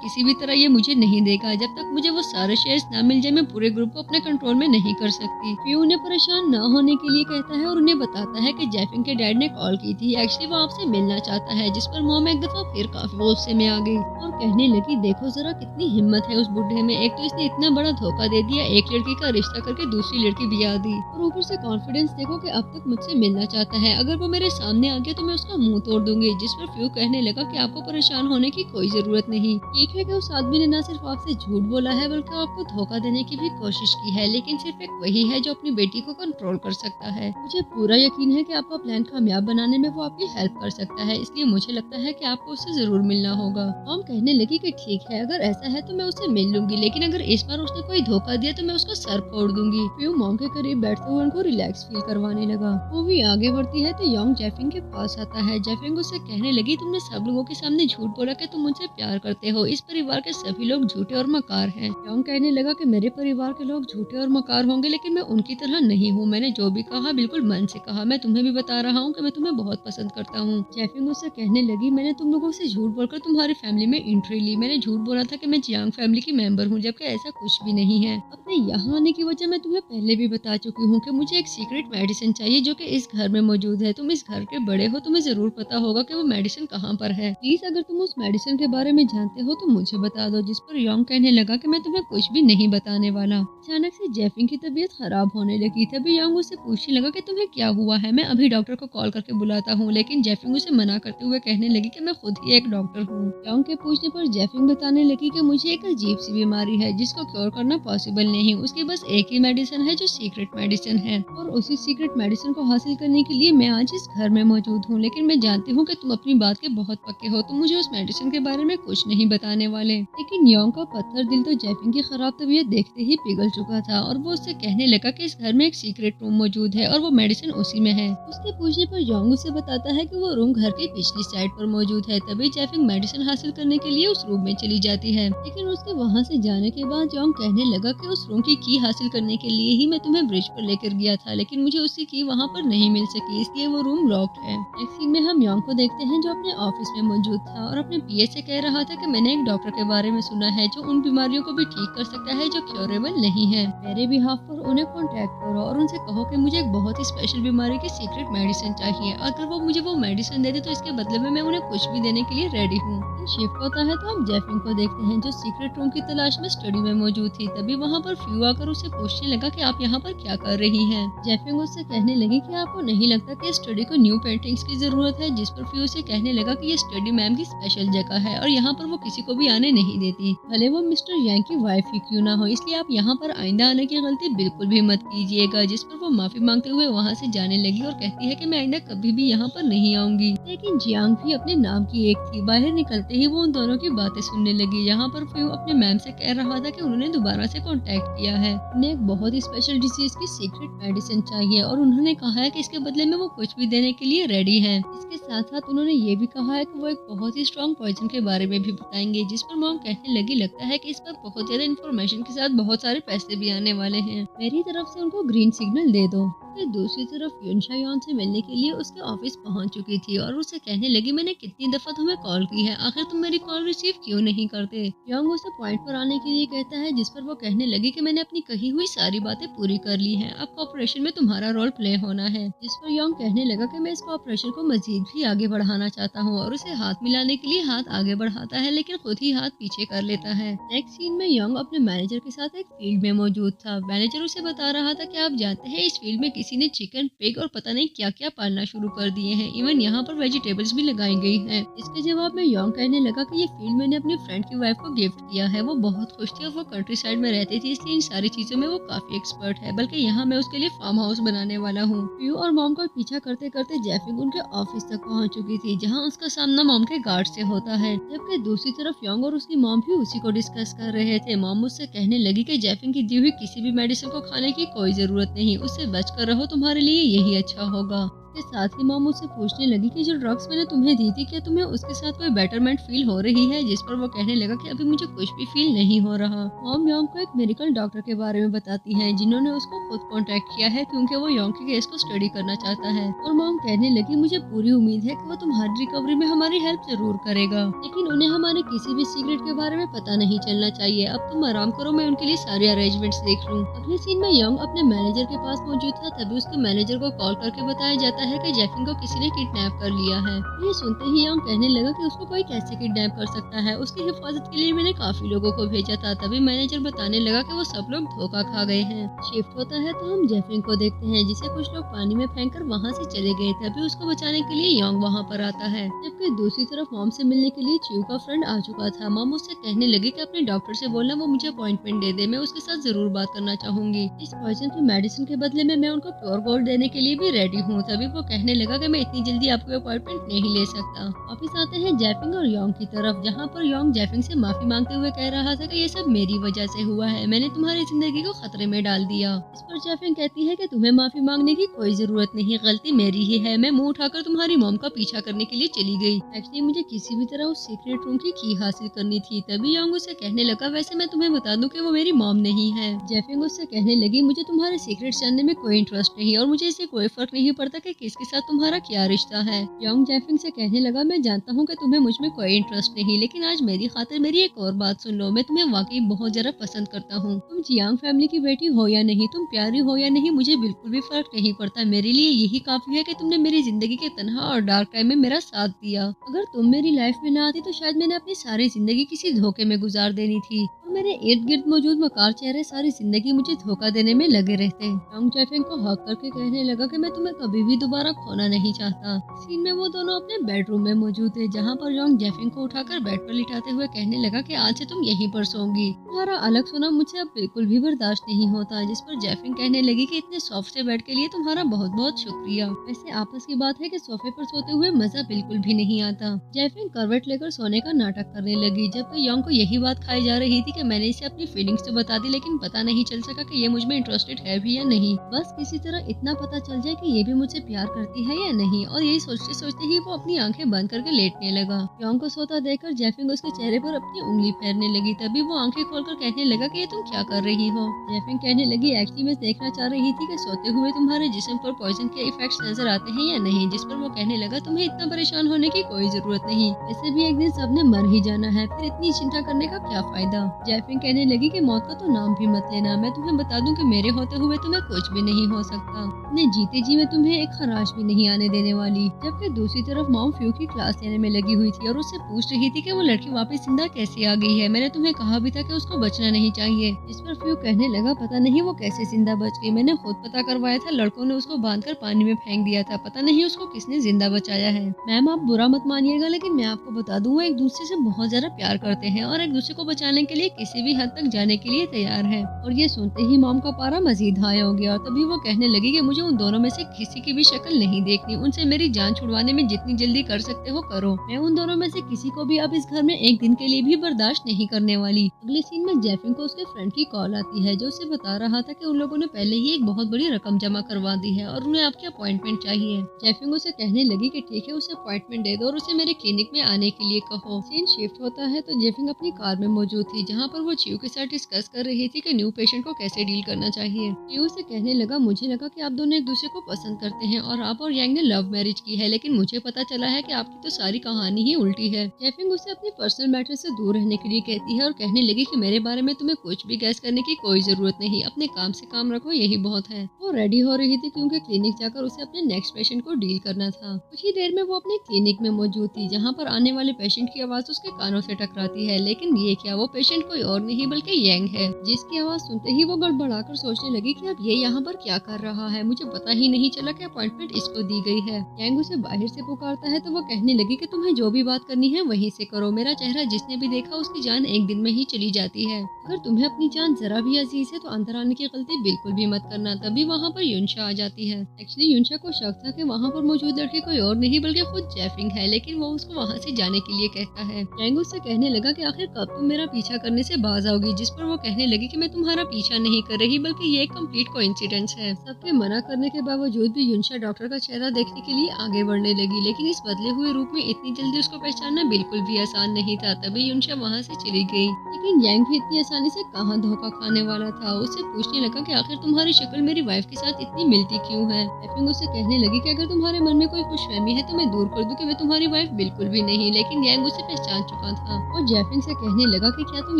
किसी भी तरह ये मुझे नहीं देगा। जब तक मुझे वो सारे शेयर्स ना मिल जाए मैं पूरे ग्रुप को अपने कंट्रोल में नहीं कर सकती। फिर उन्हें परेशान न होने के लिए कहता है और उन्हें बताता है कि जैफिंग के डैड ने कॉल की थी, एक्चुअली वो आपसे मिलना चाहता है। जिस पर मॉम एक दफा फिर काफी गुस्से में आ गई और कहने लगी देखो जरा कितनी हिम्मत है उस बुढ़े में, एक तो इसने इतना बड़ा धोखा दे दिया, एक लड़की का रिश्ता करके दूसरी लड़की ब्याह दी, और ऊपर से कॉन्फिडेंस देखो कि अब तक मुझसे मिलना चाहता है। अगर वो मेरे सामने आ गया तो मैं उसका मुंह तोड़ दूंगी। जिस पर फ्यू कहने लगा कि आपको परेशान होने की कोई जरूरत नहीं। ठीक है कि उस आदमी ने न सिर्फ आपसे झूठ बोला है बल्कि आपको धोखा देने की भी कोशिश की है, लेकिन सिर्फ एक वही है जो अपनी बेटी को कंट्रोल कर सकता है। मुझे पूरा यकीन है कि आपका प्लान कामयाब बनाने में वो आपकी हेल्प कर सकता है, इसलिए मुझे लगता है कि आपको उससे जरूर मिलना होगा। मॉम कहने लगी कि ठीक है, अगर ऐसा है तो मैं उससे मिल लूंगी, लेकिन अगर इस बार उसने कोई धोखा दिया तो मैं उसका सर फोड़ दूंगी। फ्यू मॉम के करीब बैठते हुए उनको रिलैक्स फील करवाने लगा। मूवी आगे बढ़ती है तो यंग जैफिंग के पास आता है। जैफिंग उससे कहने लगी तुमने सब लोगों के सामने झूठ बोला कि तुम मुझसे प्यार करते हो, इस परिवार के सभी लोग झूठे और मकार हैं। यंग कहने लगा कि मेरे परिवार के लोग झूठे और मकार होंगे, लेकिन मैं उनकी तरह नहीं हूँ। मैंने जो भी कहा बिल्कुल मन से कहा। मैं तुम्हें भी बता रहा हूँ कि मैं तुम्हें बहुत पसंद करता हूँ। जैफिंग उससे कहने लगी मैंने तुम लोगों से झूठ बोलकर तुम्हारी फैमिली में एंट्री ली। मैंने झूठ बोला था कि मैं जियांग फैमिली की मेंबर हूँ, जबकि ऐसा कुछ भी नहीं है। अपने यहाँ आने की वजह मैं तुम्हें पहले भी बता चुकी हूँ कि मुझे एक सीक्रेट मेडिसिन चाहिए जो कि इस घर में मौजूद है। तुम इस घर के बड़े हो, तुम्हें जरूर पता होगा कि वो मेडिसिन कहाँ पर है। प्लीज अगर तुम उस मेडिसिन के बारे में जानते हो तो मुझे बता दो। जिस पर यंग कहने लगा कि मैं तुम्हें कुछ भी नहीं बताने वाला। अचानक से जैफिंग की तबीयत खराब होने लगी। तभी यंग उससे पूछने लगा कि तुम्हें क्या हुआ है, मैं अभी डॉक्टर को कॉल करके बुलाता हूँ। लेकिन जैफिंग उसे मना करते हुए कहने लगी कि मैं खुद ही एक डॉक्टर हूँ। यंग के पूछने पर जैफिंग बताने लगी कि मुझे एक अजीब सी बीमारी है जिसको क्योर करना पॉसिबल नहीं। उसके बस एक ही मेडिसिन है जो सीक्रेट मेडिसिन है, और उसी सीक्रेट मेडिसिन को हासिल करने के लिए मैं आज इस घर में मौजूद हूँ। लेकिन मैं जानती हूँ कि तुम अपनी बात के बहुत पक्के हो, तुम मुझे उस मेडिसिन के बारे में कुछ नहीं बताने वाले। लेकिन यंग का पत्थर दिल तो जैफिंग की खराब तबीयत देखते ही पिघल चुका था और वो उससे कहने लगा कि इस घर में एक सीक्रेट रूम मौजूद है और वो मेडिसिन उसी में है। उसके पूछने पर यंग उसे बताता है कि वो रूम घर की पिछली साइड पर मौजूद है। तभी जैफिंग मेडिसिन हासिल करने के लिए उस रूम में चली जाती है, लेकिन उसके वहाँ से जाने के बाद यंग कहने लगा कि उस रूम की की हासिल करने के लिए ही मैं तुम्हें ब्रिज पर लेकर गया था, लेकिन मुझे उसकी की वहाँ पर नहीं मिल सकी, इसलिए वो रूम लॉक्ड है। नेक्स्ट सीन में हम यंग को देखते हैं जो अपने ऑफिस में मौजूद था और अपने पीए से कह रहा था कि मैंने एक डॉक्टर के बारे में सुना है जो उन बीमारियों को भी ठीक कर सकता है जो क्योरेबल नहीं है। मेरे बिहाफ पर उन्हें कॉन्टेक्ट करो और उनसे कहो कि मुझे एक बहुत ही स्पेशल बीमारी की सीक्रेट मेडिसिन चाहिए। अगर वो मुझे वो मेडिसिन दे दे तो इसके बदले में मैं उन्हें कुछ भी देने के लिए रेडी हूँ। शिफ्ट होता है तो हम जैफिंग को देखते हैं जो सीक्रेट रूम की तलाश में स्टडी में मौजूद थी। तभी वहाँ पर फ्यू आकर उसे पूछने लगा कि आप यहाँ पर क्या कर रही हैं। जैफिंग उससे कहने लगी कि आपको नहीं लगता कि स्टडी को न्यू पेंटिंग्स की जरूरत है। जिस पर फ्यू से कहने लगा कि ये स्टडी मैम की स्पेशल जगह है और यहाँ पर वो किसी को भी आने नहीं देती, भले वो मिस्टर यांग की वाइफ ही क्यों ना हो। इसलिए आप यहाँ पर आइंदा आने की गलती बिल्कुल भी मत कीजिएगा। जिस पर वो माफी मांगते हुए वहाँ से जाने लगी और कहती है कि मैं आइंदा कभी भी यहाँ पर नहीं आऊंगी। लेकिन जियांग भी अपने नाम की एक थी। बाहर निकलते ही वो उन दोनों की बातें सुनने लगी। यहाँ पर फ्यू अपने मैम से कह रहा था कि उन्होंने दोबारा से कांटेक्ट किया है, उन्हें एक बहुत ही स्पेशल डिसीज की सीक्रेट मेडिसिन चाहिए और उन्होंने कहा है कि इसके बदले में वो कुछ भी देने के लिए रेडी है। इसके साथ साथ उन्होंने ये भी कहा है कि वो एक बहुत ही स्ट्रॉन्ग पॉइजन के बारे में भी बताएंगे। जिस पर मॉम कहने लगी लगता है कि इस पर बहुत ज्यादा इन्फॉर्मेशन के साथ बहुत सारे पैसे भी आने वाले हैं, मेरी तरफ से उनको ग्रीन सिग्नल दे दो। फिर दूसरी तरफ युनशा यॉन से मिलने के लिए उसके ऑफिस पहुंच चुकी थी और उसे कहने लगी मैंने कितनी दफा तुम्हें कॉल की है, आखिर तुम मेरी कॉल रिसीव क्यों नहीं करते। यंग उसे पॉइंट पर आने के लिए कहता है, जिस पर वो कहने लगी कि मैंने अपनी कही हुई सारी बातें पूरी कर ली हैं, अब कॉपरेशन में तुम्हारा रोल प्ले होना है। जिस पर यंग कहने लगा कि मैं इस कॉपरेशन को मजीद भी आगे बढ़ाना चाहता हूँ और उसे हाथ मिलाने के लिए हाथ आगे बढ़ाता है, लेकिन खुद ही हाथ पीछे कर लेता है। नेक्स्ट सीन में यंग अपने मैनेजर के साथ एक फील्ड में मौजूद था। मैनेजर उसे बता रहा था कि आप जानते हैं इस फील्ड में किसी ने चिकन, पिग और पता नहीं क्या क्या पालना शुरू कर दिए हैं। इवन यहाँ पर वेजिटेबल्स भी लगाई गई हैं। इसके जवाब में योंग कहने लगा कि ये फील्ड मैंने अपनी फ्रेंड की वाइफ को गिफ्ट किया है। वो बहुत खुश थी और वो कंट्री साइड में रहती थी, इसलिए इन सारी चीजों में वो काफी एक्सपर्ट है। बल्कि यहाँ मैं उसके लिए फार्म हाउस बनाने वाला हूँ। फ्यू और मॉम को पीछा करते करते जैफिंग उनके ऑफिस तक पहुँच चुकी थी, जहाँ उसका सामना मॉम के गार्ड से होता है। जबकि दूसरी तरफ योंग और उसकी मॉम भी उसी को डिस्कस कर रहे थे। मॉम मुझसे कहने लगी कि जैफिंग की दी हुई किसी भी मेडिसिन को खाने की कोई जरूरत नहीं, उससे बचकर रहो, तुम्हारे लिए यही अच्छा होगा। के साथ ही मॉम मुझसे पूछने लगी कि जो ड्रग्स मैंने तुम्हें दी थी, क्या तुम्हें उसके साथ कोई बेटरमेंट फील हो रही है? जिस पर वो कहने लगा कि अभी मुझे कुछ भी फील नहीं हो रहा। मॉम योंग को एक मेडिकल डॉक्टर के बारे में बताती हैं, जिन्होंने उसको खुद कांटेक्ट किया है क्योंकि वो योंग के केस को स्टडी करना चाहता है। और मॉम कहने लगी, मुझे पूरी उम्मीद है कि वो तुम्हारी रिकवरी में हमारी हेल्प जरूर करेगा, लेकिन उन्हें हमारे किसी भी सीक्रेट के बारे में पता नहीं चलना चाहिए। अब तुम आराम करो, मैं उनके लिए सारे अरेंजमेंट्स देख लूँ। अगले सीन में योंग अपने मैनेजर के पास मौजूद था। तभी उसके मैनेजर को कॉल करके बताया जाता है कि जैफिंग को किसी ने किडनैप कर लिया है। ये सुनते ही योंग कहने लगा कि उसको कोई कैसे किडनैप कर सकता है, उसकी हिफाजत के लिए मैंने काफी लोगों को भेजा था। तभी मैनेजर बताने लगा कि वो सब लोग धोखा खा गए हैं। शिफ्ट होता है तो हम जैफिंग को देखते हैं, जिसे कुछ लोग पानी में फेंककर वहाँ से चले गए। तभी उसको बचाने के लिए योंग वहाँ पर आता है। जबकि दूसरी तरफ मॉम से मिलने के लिए च्यू का फ्रेंड आ चुका था। मॉम उससे कहने लगी कि अपने डॉक्टर से बोलना वो मुझे अपॉइंटमेंट दे दे, मैं उसके साथ जरूर बात करना चाहूंगी। इस पॉइजन की मेडिसिन के बदले में मैं उनको प्योर गोल्ड देने के लिए भी रेडी हूँ। तभी वो कहने लगा कि मैं इतनी जल्दी आपको अपॉइंटमेंट नहीं ले सकता। वापिस आते हैं जैफिंग और योंग की तरफ, जहाँ पर योंग जैफिंग से माफी मांगते हुए कह रहा था कि ये सब मेरी वजह से हुआ है, मैंने तुम्हारी जिंदगी को खतरे में डाल दिया। इस पर जैफिंग कहती है कि तुम्हें माफी मांगने की कोई जरूरत नहीं, गलती मेरी ही है। मैं मुंह उठाकर तुम्हारी मॉम का पीछा करने के लिए चली गई। एक्चुअली मुझे किसी भी तरह उस सीक्रेट रूम की की हासिल करनी थी। तभी योंग उसे कहने लगा, वैसे मैं तुम्हें बता दूं कि वो मेरी मॉम नहीं है। जैफिंग उससे कहने लगी, मुझे तुम्हारे सीक्रेट जानने में कोई इंटरेस्ट नहीं और मुझे इससे कोई फर्क नहीं पड़ता कि किसके साथ तुम्हारा क्या रिश्ता है। योंग जैफिंग से कहने लगा, मैं जानता हूँ कि तुम्हें मुझ में कोई इंटरेस्ट नहीं, लेकिन आज मेरी खातिर मेरी एक और बात सुन लो। मैं तुम्हें वाकई बहुत ज्यादा पसंद करता हूँ। तुम जियांग फैमिली की बेटी हो या नहीं, तुम प्यारी हो या नहीं, मुझे बिल्कुल भी फर्क नहीं पड़ता। मेरे लिए यही काफी है कि तुमने मेरी जिंदगी के तन्हा और डार्क टाइम में मेरा साथ दिया। अगर तुम मेरी लाइफ में ना आती तो शायद मैंने अपनी सारी जिंदगी किसी धोखे में गुजार देनी थी। मेरे इर्द गिर्द मौजूद मकार चेहरे सारी जिंदगी मुझे धोखा देने में लगे रहते। योंग जैफिंग को हक करके कहने लगा कि मैं तुम्हें कभी भी दोबारा खोना नहीं चाहता। सीन में वो दोनों अपने बेडरूम में मौजूद थे, जहाँ पर योंग जैफिंग को उठाकर बेड पर लिटाते हुए कहने लगा कि आज से तुम यहीं पर सोओगी। तुम्हारा अलग सोना मुझे अब बिल्कुल भी बर्दाश्त नहीं होता। जिस पर जैफिंग कहने लगी कि इतने सॉफ्ट से बेड के लिए तुम्हारा बहुत बहुत शुक्रिया। वैसे आपस की बात है कि सोफे पर सोते हुए मजा बिल्कुल भी नहीं आता। जैफिंग करवट लेकर सोने का नाटक करने लगी, जबकि योंग को यही बात खाई जा रही थी कि मैंने इसे अपनी फीलिंग्स तो बता दी, लेकिन पता नहीं चल सका कि ये मुझ में इंटरेस्टेड है भी या नहीं। बस किसी तरह इतना पता चल जाए कि ये भी मुझे प्यार करती है या नहीं। और यही सोचते सोचते ही वो अपनी आंखें बंद करके लेटने लगा। योंग को सोता देखकर जैफिंग उसके चेहरे पर अपनी उंगली फेरने लगी। तभी वो आंखें खोलकर कहने लगा कि ये तुम क्या कर रही हो। जैफिंग कहने लगी, एक्चुअली मैं देखना चाह रही थी कि सोते हुए तुम्हारे जिस्म पर पॉइजन के इफेक्ट्स नजर आते हैं या नहीं। जिस पर वो कहने लगा, तुम्हें इतना परेशान होने की कोई जरूरत नहीं, वैसे भी एक दिन सबने मर ही जाना है, फिर इतनी चिंता करने का क्या फायदा। जैफिंग कहने लगी कि मौत का तो नाम भी मत लेना। मैं तुम्हें बता दूं कि मेरे होते हुए तुम्हें कुछ भी नहीं हो सकता। अपने जीते जी मैं तुम्हें एक खराश भी नहीं आने देने वाली। जबकि दूसरी तरफ मॉम फ्यू की क्लास लेने में लगी हुई थी और उससे पूछ रही थी कि वो लड़की वापस जिंदा कैसे आ गई है। मैंने तुम्हें कहा भी था कि उसको बचना नहीं चाहिए। इस पर फ्यू कहने लगा, पता नहीं वो कैसे जिंदा बच गई, मैंने खुद पता करवाया था, लड़कों ने उसको बांधकर पानी में फेंक दिया था, पता नहीं उसको किसने जिंदा बचाया है। मैम आप बुरा मत मानिएगा, लेकिन मैं आपको बता दूं वो एक दूसरे से बहुत ज्यादा प्यार करते हैं और एक दूसरे को बचाने के लिए किसी भी हद तक जाने के लिए तैयार है। और ये सुनते ही मॉम का पारा मजीद हाई हो गया और तभी वो कहने लगी कि मुझे उन दोनों में से किसी की भी शक्ल नहीं देखनी, उनसे मेरी जान छुड़वाने में जितनी जल्दी कर सकते हो करो। मैं उन दोनों में से किसी को भी अब इस घर में एक दिन के लिए भी बर्दाश्त नहीं करने वाली। अगले सीन में जैफिंग को उसके फ्रेंड की कॉल आती है, जो उसे बता रहा था कि उन लोगों ने पहले ही एक बहुत बड़ी रकम जमा करवा दी है और उन्हें आपकी अपॉइंटमेंट चाहिए। जैफिंग उसे कहने लगी कि ठीक है, उसे अपॉइंटमेंट दे दो और उसे मेरे क्लिनिक में आने के लिए कहो। सीन शिफ्ट होता है तो जैफिंग अपनी कार में मौजूद थी, जहाँ पर वो च्यू के साथ डिस्कस कर रही थी कि न्यू पेशेंट को कैसे डील करना चाहिए। च्यू से कहने लगा, मुझे लगा कि आप दोनों एक दूसरे को पसंद करते हैं और आप और यांग ने लव मैरिज की है, लेकिन मुझे पता चला है कि आपकी तो सारी कहानी ही उल्टी है। जैफिंग उसे अपनी पर्सनल मैटर से दूर रहने के लिए कहती है और कहने लगी कि मेरे बारे में तुम्हें कुछ भी गैस करने की कोई जरूरत नहीं, अपने काम से काम रखो, यही बहुत है। वो रेडी हो रही थी क्योंकि क्लिनिक जाकर उसे अपने नेक्स्ट पेशेंट को डील करना था। कुछ ही देर में वो अपने क्लिनिक में मौजूद थी, जहाँ पर आने वाले पेशेंट की आवाज उसके कानों से टकराती है, लेकिन ये क्या, वो पेशेंट कोई कोई और नहीं बल्कि यांग है, जिसकी आवाज सुनते ही वो गड़बड़ाकर सोचने लगी कि अब ये यहाँ पर क्या कर रहा है, मुझे पता ही नहीं चला कि अपॉइंटमेंट इसको दी गई है। यांग उसे बाहर से पुकारता है तो वो कहने लगी कि तुम्हें जो भी बात करनी है वहीं से करो, मेरा चेहरा जिसने भी देखा उसकी जान एक दिन में ही चली जाती है। अगर तुम्हें अपनी जान जरा भी अजीज है तो अंदर आने की गलती बिल्कुल भी मत करना। तभी वहाँ पर युनशा आ जाती है। एक्चुअली युनशा को शक था कि वहाँ पर मौजूद लड़की कोई और नहीं बल्कि खुद जैफिंग है, लेकिन वो उसको वहाँ से जाने के लिए कहता है। यांग उससे कहने लगा कि आखिर कब तुम मेरा पीछा करने से बाज आओगी, जिस पर वो कहने लगी कि मैं तुम्हारा पीछा नहीं कर रही बल्कि ये एक कंप्लीट कोइंसिडेंस है। सबके मना करने के बावजूद भी युनशा डॉक्टर का चेहरा देखने के लिए आगे बढ़ने लगी, लेकिन इस बदले हुए रूप में इतनी जल्दी उसको पहचानना बिल्कुल भी आसान नहीं था। तभी युनशा वहाँ से चली गई, लेकिन यांग भी इतनी आसानी से कहाँ धोखा खाने वाला था। उससे पूछने लगा कि आखिर तुम्हारी शक्ल मेरी वाइफ के साथ इतनी मिलती क्यों है। जैफिंग उससे कहने लगी कि अगर तुम्हारे मन में कोई खुशफहमी है तो मैं दूर कर दूं कि मैं तुम्हारी वाइफ बिल्कुल भी नहीं, लेकिन यांग उसे पहचान चुका था। और जैफिंग से कहने लगा कि क्या तुम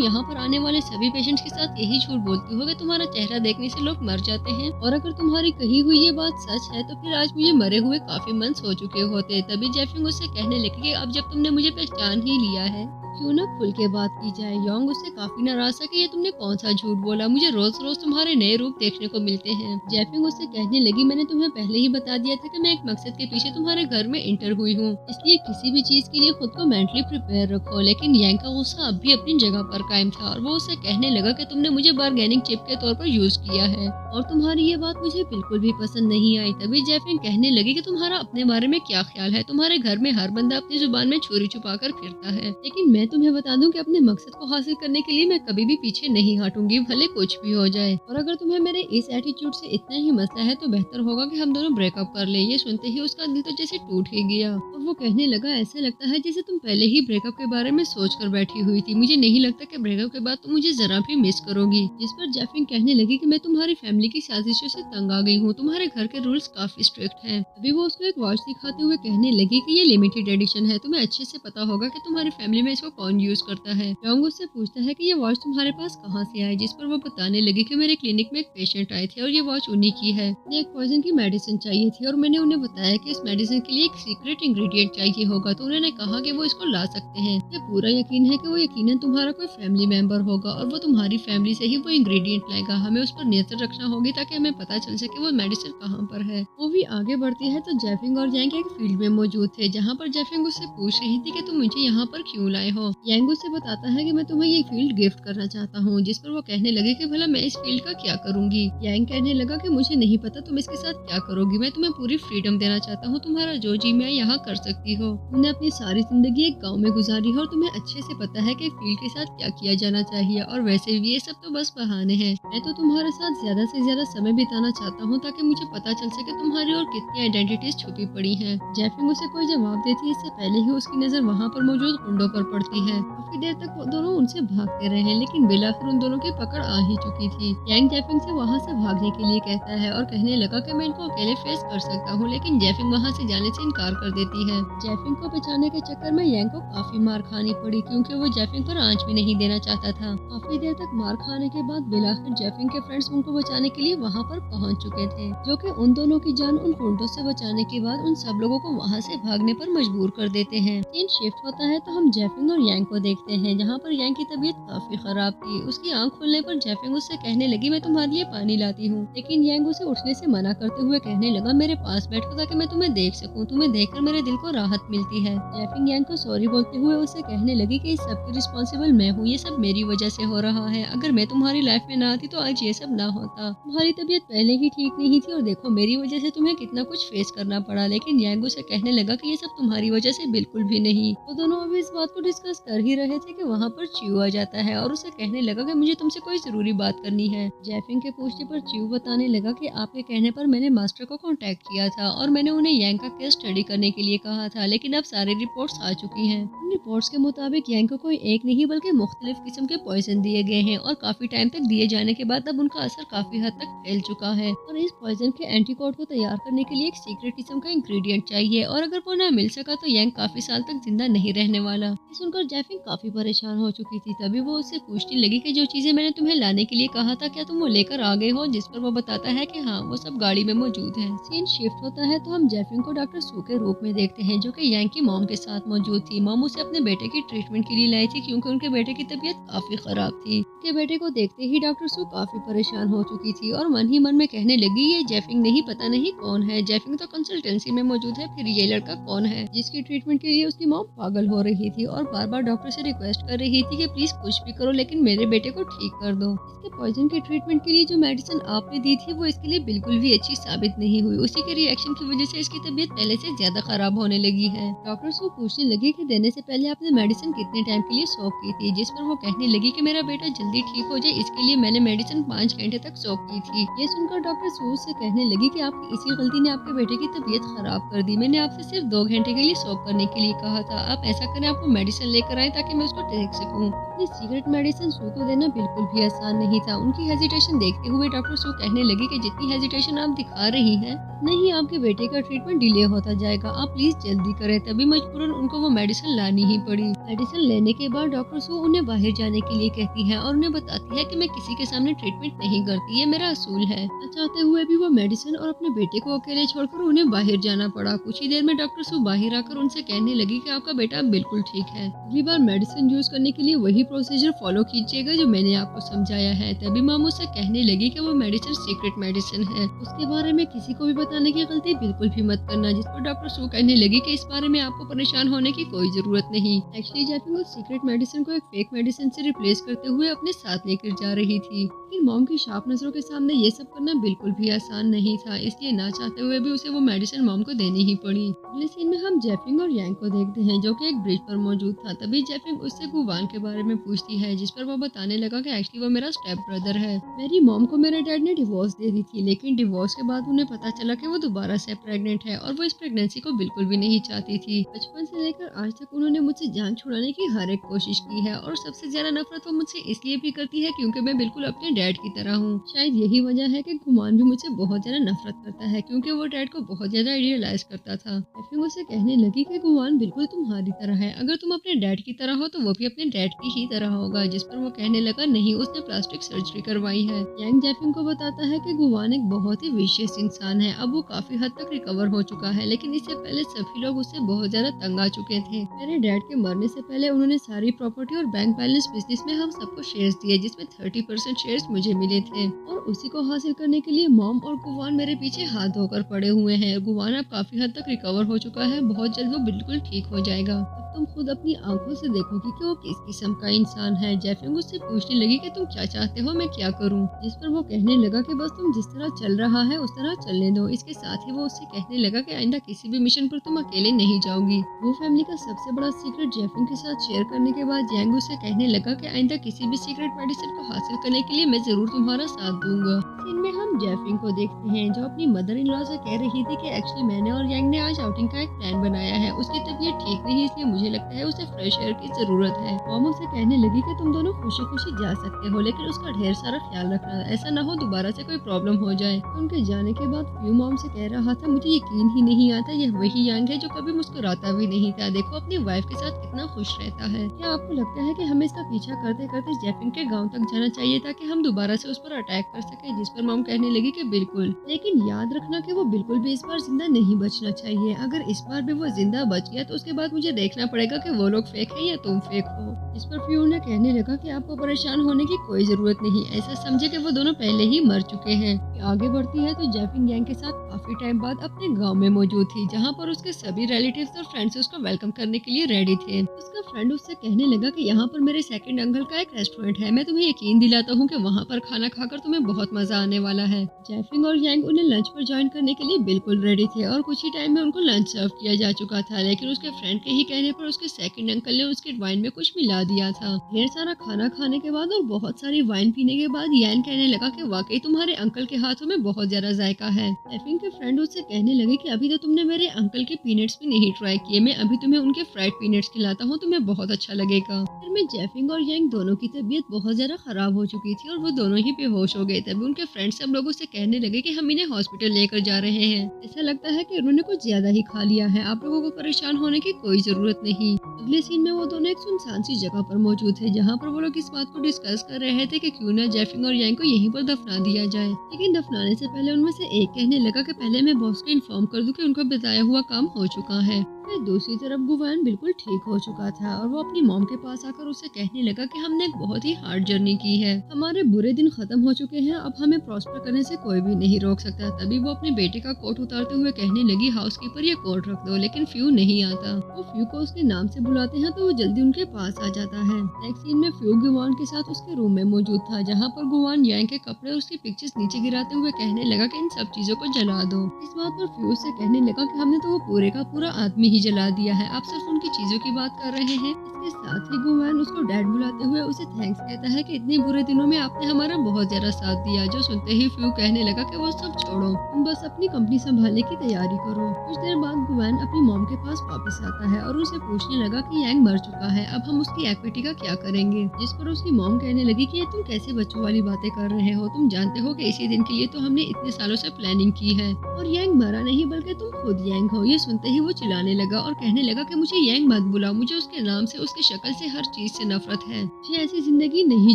यहाँ पर आने वाले सभी पेशेंट्स के साथ यही झूठ बोलती हो कि तुम्हारा चेहरा देखने से लोग मर जाते हैं, और अगर तुम्हारी कही हुई ये बात सच है तो फिर आज मुझे मरे हुए काफी मंथ्स हो चुके होते। तभी जैफिंग उससे कहने लगी कि अब जब तुमने मुझे पहचान ही लिया है क्यों ना खुल के बात की जाए। यांग उससे काफी नाराज था कि ये तुमने कौन सा झूठ बोला, मुझे रोज रोज तुम्हारे नए रूप देखने को मिलते हैं। जैफिंग उससे कहने लगी मैंने तुम्हें पहले ही बता दिया था कि मैं एक मकसद के पीछे तुम्हारे घर में इंटर हुई हूँ, इसलिए किसी भी चीज के लिए खुद को मेंटली प्रिपेयर रखो। लेकिन यांग का गुस्सा अब भी अपनी जगह पर कायम था और वो उससे कहने लगा कि तुमने मुझे बार्गेनिंग चिप के तौर पर यूज किया है और तुम्हारी ये बात मुझे बिल्कुल भी पसंद नहीं आई। तभी जैफिंग कहने लगी कि तुम्हारा अपने बारे में क्या ख्याल है, तुम्हारे घर में हर बंदा अपनी जुबान में छुरी छुपा कर फिरता है, लेकिन मैं तुम्हें बता दूं कि अपने मकसद को हासिल करने के लिए मैं कभी भी पीछे नहीं हटूंगी, भले कुछ भी हो जाए। और अगर तुम्हें मेरे इस एटीट्यूड से इतना ही मसला है तो बेहतर होगा कि हम दोनों ब्रेकअप कर ले। ये सुनते ही उसका दिल तो जैसे टूट ही गया और वो कहने लगा ऐसा लगता है जैसे तुम पहले ही ब्रेकअप के बारे में सोच कर बैठी हुई थी, मुझे नहीं लगता कि ब्रेकअप के बाद तुम मुझे जरा भी मिस करोगी। जिस पर जैफिंग कहने लगी कि मैं तुम्हारी फैमिली की साजिशों से तंग आ गई हूँ, तुम्हारे घर के रूल्स काफी स्ट्रिक्ट हैं। अभी वो उसको एक वॉच दिखाते हुए कहने लगी कि ये लिमिटेड एडिशन है, तुम्हें अच्छे से पता होगा कि तुम्हारी फैमिली में इसको कौन यूज करता है। यांग उससे पूछता है कि ये वॉच तुम्हारे पास कहाँ से आई, जिस पर वो बताने लगी कि मेरे क्लिनिक में एक पेशेंट आए थे और ये वॉच उन्हीं की है। उन्हें एक पॉइजन की मेडिसिन चाहिए थी और मैंने उन्हें बताया कि इस मेडिसिन के लिए एक सीक्रेट इंग्रेडिएंट चाहिए होगा, तो उन्होंने कहा कि वो इसको ला सकते हैं। मुझे पूरा यकीन है कि वो यकीनन तुम्हारा कोई फैमिली मेंबर होगा और वो तुम्हारी फैमिली से ही वो इंग्रेडिएंट लाएगा। हमें उस पर नजर रखना होगी ताकि हमें पता चल सके वो मेडिसिन कहाँ पर है। वो भी आगे बढ़ती है तो जैफिंग और यांग एक फील्ड में मौजूद थे, जहाँ पर जैफिंग उससे पूछ रही थी कि तुम मुझे यहाँ पर क्यों लाए हो। यांग उससे बताता है कि मैं तुम्हें ये फील्ड गिफ्ट करना चाहता हूँ, जिस पर वो कहने लगे कि भला मैं इस फील्ड का क्या करूंगी। यांग कहने लगा कि मुझे नहीं पता तुम इसके साथ क्या करोगी, मैं तुम्हें पूरी फ्रीडम देना चाहता हूँ, तुम्हारा जो जी मैं यहाँ कर सकती हो। तुमने अपनी सारी जिंदगी एक गाँव में गुजारी है और तुम्हें अच्छे से पता है कि फील्ड के साथ क्या किया जाना चाहिए, और वैसे भी ये सब तो बस बहाने हैं। मैं तो तुम्हारे साथ ज्यादा से ज्यादा समय बिताना चाहता हूँ ताकि मुझे पता चल सके तुम्हारी और कितनी आइडेंटिटीज छुपी पड़ी है। जैफिंग उसे कोई जवाब देती है इससे पहले ही उसकी नजर वहाँ पर मौजूद गुंडों पर पड़ती है। काफी देर तक वो दोनों उनसे भागते रहे, लेकिन बिलाखिर उन दोनों की पकड़ आ ही चुकी थी। यांग जैफिंग से वहाँ से भागने के लिए कहता है और कहने लगा कि मैं इनको अकेले फेस कर सकता हूँ, लेकिन जैफिंग वहाँ से जाने से इनकार कर देती है। जैफिंग को बचाने के चक्कर में यांग को काफी मार खानी पड़ी, क्योंकि वो जैफिंग पर आंच भी नहीं देना चाहता था। काफी देर तक मार खाने के बाद बिलाखिर जैफिंग के फ्रेंड्स उनको बचाने के लिए वहाँ पर पहुँच चुके थे, जो कि उन दोनों की जान उन गुंडों से बचाने के बाद उन सब लोगों को वहाँ से भागने पर मजबूर कर देते हैं। सीन शिफ्ट होता है तो हम जैफिंग और यांग को देखते हैं, जहाँ पर यांग की तबीयत काफी खराब थी। उसकी आंख खुलने पर जैफिंग उससे कहने लगी मैं तुम्हारे लिए पानी लाती हूँ, लेकिन यांग उसे उठने से मना करते हुए कहने लगा मेरे पास बैठो ताकि मैं तुम्हें देख सकूं, तुम्हें देखकर मेरे दिल को राहत मिलती है। जैफिंग यांग को सॉरी बोलते हुए उसे कहने लगी कि इस सब की रिस्पॉन्सिबल मैं हूँ, ये सब मेरी वजह से हो रहा है, अगर मैं तुम्हारी लाइफ में ना आती तो आज ये सब ना होता। तुम्हारी तबीयत पहले ही ठीक नहीं थी और देखो मेरी वजह से तुम्हें कितना कुछ फेस करना पड़ा। लेकिन यांग उसे कहने लगा कि ये सब तुम्हारी वजह से बिल्कुल भी नहीं। वो दोनों अभी इस बात को डिस्कस कर ही रहे थे कि वहाँ पर च्यू आ जाता है और उसे कहने लगा कि मुझे तुमसे कोई जरूरी बात करनी है। जैफिंग के पूछने पर च्यू बताने लगा कि आपके कहने पर मैंने मास्टर को कांटेक्ट किया था और मैंने उन्हें यांग का केस स्टडी करने के लिए कहा था, लेकिन अब सारी रिपोर्ट्स आ चुकी हैं। उन रिपोर्ट्स के मुताबिक यांग को कोई एक नहीं बल्कि मुख्तलिफ किस्म के पॉइजन दिए गए हैं और काफी टाइम तक दिए जाने के बाद अब उनका असर काफी हद तक फैल चुका है और इस पॉइजन के एंटीकोड को तैयार करने के लिए एक सीक्रेट किस्म का इंग्रेडिएंट चाहिए और अगर वो न मिल सका तो यांग काफी साल तक जिंदा नहीं रहने वाला। ये सुनकर जैफिंग काफी परेशान हो चुकी थी। तभी वो उससे पूछने लगी कि जो चीजें मैंने तुम्हें लाने के लिए कहा था क्या तुम वो लेकर आ गए हो, जिस पर वो बताता है कि हाँ वो सब गाड़ी में मौजूद है। सीन शिफ्ट होता है तो हम जैफिंग को डॉक्टर सू के रूप में देखते हैं, जो कि यांग की मॉम के साथ मौजूद थी। मॉम उसे अपने बेटे की ट्रीटमेंट के लिए लाई थी क्योंकि उनके बेटे की तबीयत काफी खराब खराब थी। उनके बेटे को देखते ही डॉक्टर सू काफी परेशान हो चुकी थी और मन ही मन में कहने लगी, ये जेफिंग नहीं, पता नहीं कौन है। जेफिंग तो कंसल्टेंसी में मौजूद है, फिर ये लड़का कौन है जिसकी ट्रीटमेंट के लिए उसकी मॉम पागल हो रही थी और बार बार डॉक्टर से रिक्वेस्ट कर रही थी कि प्लीज कुछ भी करो लेकिन मेरे बेटे को ठीक कर दो। इसके पॉइजन के ट्रीटमेंट के लिए जो मेडिसिन आपने दी थी वो इसके लिए बिल्कुल भी अच्छी साबित नहीं हुई। उसी के रिएक्शन की वजह से इसकी तबीयत पहले से ज्यादा खराब होने लगी है। डॉक्टर सू पूछने लगी कि देने से पहले आपने मेडिसिन कितने टाइम के लिए सोक की थी, जिस पर वो कहने लगी कि मेरा बेटा जल्दी ठीक हो जाए इसके लिए मैंने मेडिसिन 5 घंटे तक सोक की थी। ये सुनकर डॉक्टर सू से कहने लगी कि आपकी इसी गलती ने आपके बेटे की तबीयत खराब कर दी। मैंने आपसे सिर्फ 2 घंटे के लिए सोक करने के लिए कहा था। आप ऐसा करें, आपको मेडिसिन लेकर आए ताकि मैं उसको देख सकूं। अपनी सीक्रेट मेडिसिन सू को देना बिल्कुल भी आसान नहीं था। उनकी हेजिटेशन देखते हुए डॉक्टर सू कहने लगी कि जितनी हेजिटेशन आप दिखा रही हैं नहीं आपके बेटे का ट्रीटमेंट डिले होता जाएगा, आप प्लीज जल्दी करें। तभी मजबूरन उनको वो मेडिसिन लानी ही पड़ी। मेडिसिन लेने के बाद डॉक्टर सू उन्हें बाहर जाने के लिए कहती है और उन्हें बताती है कि मैं किसी के सामने ट्रीटमेंट नहीं करती, ये मेरा असूल है। चाहते हुए भी वो मेडिसिन और अपने बेटे को अकेले छोड़कर उन्हें बाहर जाना पड़ा। कुछ ही देर में डॉक्टर सू बाहर आकर उनसे कहने लगी कि आपका बेटा बिल्कुल ठीक है, अगली बार मेडिसिन यूज करने के लिए वही प्रोसीजर फॉलो कीजिएगा जो मैंने आपको समझाया है। तभी मामू से कहने लगी कि वो मेडिसिन सीक्रेट मेडिसिन है, उसके बारे में किसी को भी बताने की गलती बिल्कुल भी मत करना। जिस पर डॉक्टर सू कहने लगी कि इस बारे में आपको परेशान होने की कोई जरूरत नहीं। एक्चुअली जेफिंग उस सीक्रेट मेडिसिन को एक फेक मेडिसिन से रिप्लेस करते हुए अपने साथ लेकर जा रही थी। लेकिन मॉम की शार्प नजरों के सामने ये सब करना बिल्कुल भी आसान नहीं था, इसलिए ना चाहते हुए भी उसे वो मेडिसिन मॉम को देनी ही पड़ी। अगले सीन में हम जेफिंग और यांग को देखते हैं जो कि एक ब्रिज पर मौजूद था। तभी जेफिंग उससे गुवान के बारे में पूछती है, जिस पर वो बताने लगा कि एक्चुअली वो मेरा स्टेप ब्रदर है। मेरी मॉम को मेरे डैड ने डिवोर्स दे दी थी, लेकिन डिवोर्स के बाद उन्हें पता चला कि वो दोबारा से प्रेग्नेंट है और वो इस प्रेगनेंसी को बिल्कुल भी नहीं चाहती थी। बचपन से लेकर आज तक उन्होंने मुझसे जान छुड़ाने की हर एक कोशिश की है और सबसे ज्यादा नफरत वो मुझसे इसलिए भी करती है क्योंकि मैं बिल्कुल अपने डैड की तरह हूँ। शायद यही वजह है कि गुमान भी मुझसे बहुत ज्यादा नफरत करता है क्योंकि वो डैड को बहुत ज्यादा आइडियलाइज करता था। फिर उसे कहने लगी कि गुमान बिल्कुल तुम्हारी तरह है, अगर तुम अपने डैड की तरह हो तो वो भी अपने डैड की ही तरह होगा। जिस पर वो कहने लगा, नहीं, उसने प्लास्टिक सर्जरी करवाई है। यांग जेफिंग को बताता है कि गुवान एक बहुत ही विशेष इंसान है, अब वो काफी हद तक रिकवर हो चुका है, लेकिन इससे पहले सभी लोग उससे बहुत ज्यादा तंग आ चुके थे। मेरे डैड के मरने से पहले उन्होंने सारी प्रॉपर्टी और बैंक बैलेंस बिजनेस में हम सबको शेयर्स दिए, जिसमें 30% शेयर्स मुझे मिले थे और उसी को हासिल करने के लिए मॉम और गुवान मेरे पीछे हाथ धोकर पड़े हुए हैं। गुवान अब काफी हद तक रिकवर हो चुका है, बहुत जल्द वो बिल्कुल ठीक हो जाएगा। अब तुम खुद अपनी आंखों से देखोगी कि वो किस किस्म का इंसान है। जेफिंग उससे पूछने लगी कि तुम क्या चाहते हो, मैं क्या करूं? जिस पर वो कहने लगा कि बस तुम जिस तरह चल रहा है उस तरह चलने दो। इसके साथ ही वो उससे कहने लगा कि आइंदा किसी भी मिशन पर तुम अकेले नहीं जाओगी। वो फैमिली का सबसे बड़ा सीक्रेट जेफिंग के साथ शेयर करने के बाद यांग उससे कहने लगा कि आइंदा किसी भी सीक्रेट मेडिसिन को हासिल करने के लिए मैं जरूर तुम्हारा साथ दूंगा। सीन में हम जेफिंग को देखते हैं जो अपनी मदर इन लॉ से कह रही थी कि एक्चुअली मैंने और यांग ने आज आउटिंग का एक प्लान बनाया है। उसकी तबीयत ठीक नहीं, इसलिए मुझे लगता है उसे फ्रेश एयर की जरूरत है। मॉम उसे कहने लगी कि तुम दोनों खुशी खुशी जा सकते हो, लेकिन उसका ढेर सारा ख्याल रखना, ऐसा ना हो दोबारा से कोई प्रॉब्लम हो जाए। तो उनके जाने के बाद फ्यू मॉम से कह रहा था, मुझे यकीन ही नहीं आता ये वही यांग है जो कभी मुस्कुराता भी नहीं था। देखो अपनी वाइफ के साथ कितना खुश रहता है। क्या आपको लगता है कि हमें इसका पीछा करते करते जेफिंग के गाँव तक जाना चाहिए ताकि हम दोबारा से उस पर अटैक कर सके? जिस पर मॉम कहने लगी कि बिल्कुल, लेकिन याद रखना कि वो बिल्कुल भी इस बार जिंदा नहीं बचना चाहिए। अगर इस बार भी वो जिंदा बच गया तो उसके बाद मुझे देखना पड़ेगा कि वो लोग फेक है या तुम फेक हो। इस पर फ्यू ने कहने लगा कि आपको परेशान होने की कोई जरूरत नहीं, ऐसा समझे कि वो दोनों पहले ही मर चुके हैं। आगे बढ़ती है तो जेफिंग यांग के साथ काफी टाइम बाद अपने गांव में मौजूद थी, जहां पर उसके सभी रिलेटिव्स और फ्रेंड्स उसको वेलकम करने के लिए रेडी थे। उसका फ्रेंड उससे कहने लगा कि यहाँ पर मेरे सेकंड अंकल का एक रेस्टोरेंट है, मैं तुम्हें यकीन दिलाता हूँ कि वहाँ पर खाना खाकर तुम्हें बहुत मजा आने वाला है। जेफिंग और यांग उन्हें लंच पर ज्वाइन करने के लिए बिल्कुल रेडी थे और कुछ ही टाइम में उनको लंच सर्व किया जा चुका था, लेकिन उसके फ्रेंड के ही कहने पर उसके सेकंड अंकल ने उसके वाइन में कुछ मिला दिया था। ढेर सारा खाना खाने के बाद और बहुत सारी वाइन पीने के बाद यांग कहने लगा कि वाकई तुम्हारे अंकल के हाथों में बहुत ज्यादा जायका है। जेफिंग के फ्रेंड उससे कहने लगे कि अभी तो तुमने मेरे अंकल के पीनट्स भी नहीं ट्राई किए, मैं अभी तुम्हें उनके फ्राइड पीनट्स खिलाता हूँ, तुम्हें बहुत अच्छा लगेगा। फिर में जेफिंग और यांग दोनों की तबीयत बहुत ज्यादा खराब हो चुकी थी और वो दोनों ही बेहोश हो गए। तभी उनके फ्रेंड सब लोगों से कहने लगे कि हम इन्हें हॉस्पिटल लेकर जा रहे हैं, ऐसा लगता है कि उन्होंने कुछ ज्यादा ही खा लिया है, आप लोगों को परेशान होने की कोई जरूरत नहीं। अगले सीन में वो दोनों एक सुनसान सी जगह पर मौजूद थे, जहाँ पर वो लोग इस बात को डिस्कस कर रहे थे कि क्यों ना जेफिंग और यांग को यहीं पर दफना दिया जाए। लेकिन दफनाने से पहले उनमें से एक कहने लगा कि पहले मैं बॉस को इन्फॉर्म कर दूं कि उनका बताया हुआ काम हो चुका है। जबकि दूसरी तरफ गुवान बिल्कुल ठीक हो चुका था और वो अपनी मॉम के पास आकर उसे कहने लगा कि हमने एक बहुत ही हार्ड जर्नी की है, हमारे बुरे दिन खत्म हो चुके हैं, अब हमें प्रॉस्पर करने से कोई भी नहीं रोक सकता। तभी वो अपने बेटे का कोट उतारते हुए कहने लगी, हाउसकीपर ये कोट रख दो, लेकिन फ्यू नहीं आता। वो फ्यू को उसके नाम से बुलाते हैं तो वो जल्दी उनके पास आ जाता है। नेक्स्ट सीन में फ्यू गुवान के साथ उसके रूम में मौजूद था, जहाँ पर गुवान यांग के कपड़े और उसकी पिक्चर्स नीचे गिराते हुए कहने लगा कि इन सब चीजों को जला दो। इस बात पर फ्यू से कहने लगा कि हमने तो वो पूरे का पूरा आदमी ही जला दिया है, आप सिर्फ उनकी चीजों की बात कर रहे हैं। इसके साथ ही गुवान उसको डैड बुलाते हुए उसे थैंक्स कहता है कि इतने बुरे दिनों में आपने हमारा बहुत ज्यादा साथ दिया। जो सुनते ही फ्यू कहने लगा कि वो सब छोड़ो, तुम बस अपनी कंपनी संभालने की तैयारी करो। कुछ देर बाद गुवान अपनी मॉम के पास वापस आता है और उसे पूछने लगा कि यांग मर चुका है, अब हम उसकी इक्विटी का क्या करेंगे। जिस पर उसकी मॉम कहने लगी कि ये तुम कैसे बच्चों वाली बातें कर रहे हो, तुम जानते हो कि इसी दिन के लिए तो हमने इतने सालों से प्लानिंग की है और यांग मरा नहीं बल्कि तुम खुद यांग हो। ये सुनते ही वो चिल्लाने लगा और कहने लगा कि मुझे यांग मत बुलाओ, मुझे उसके नाम से, उसकी शक्ल से, हर चीज से नफरत है। मुझे ऐसी जिंदगी नहीं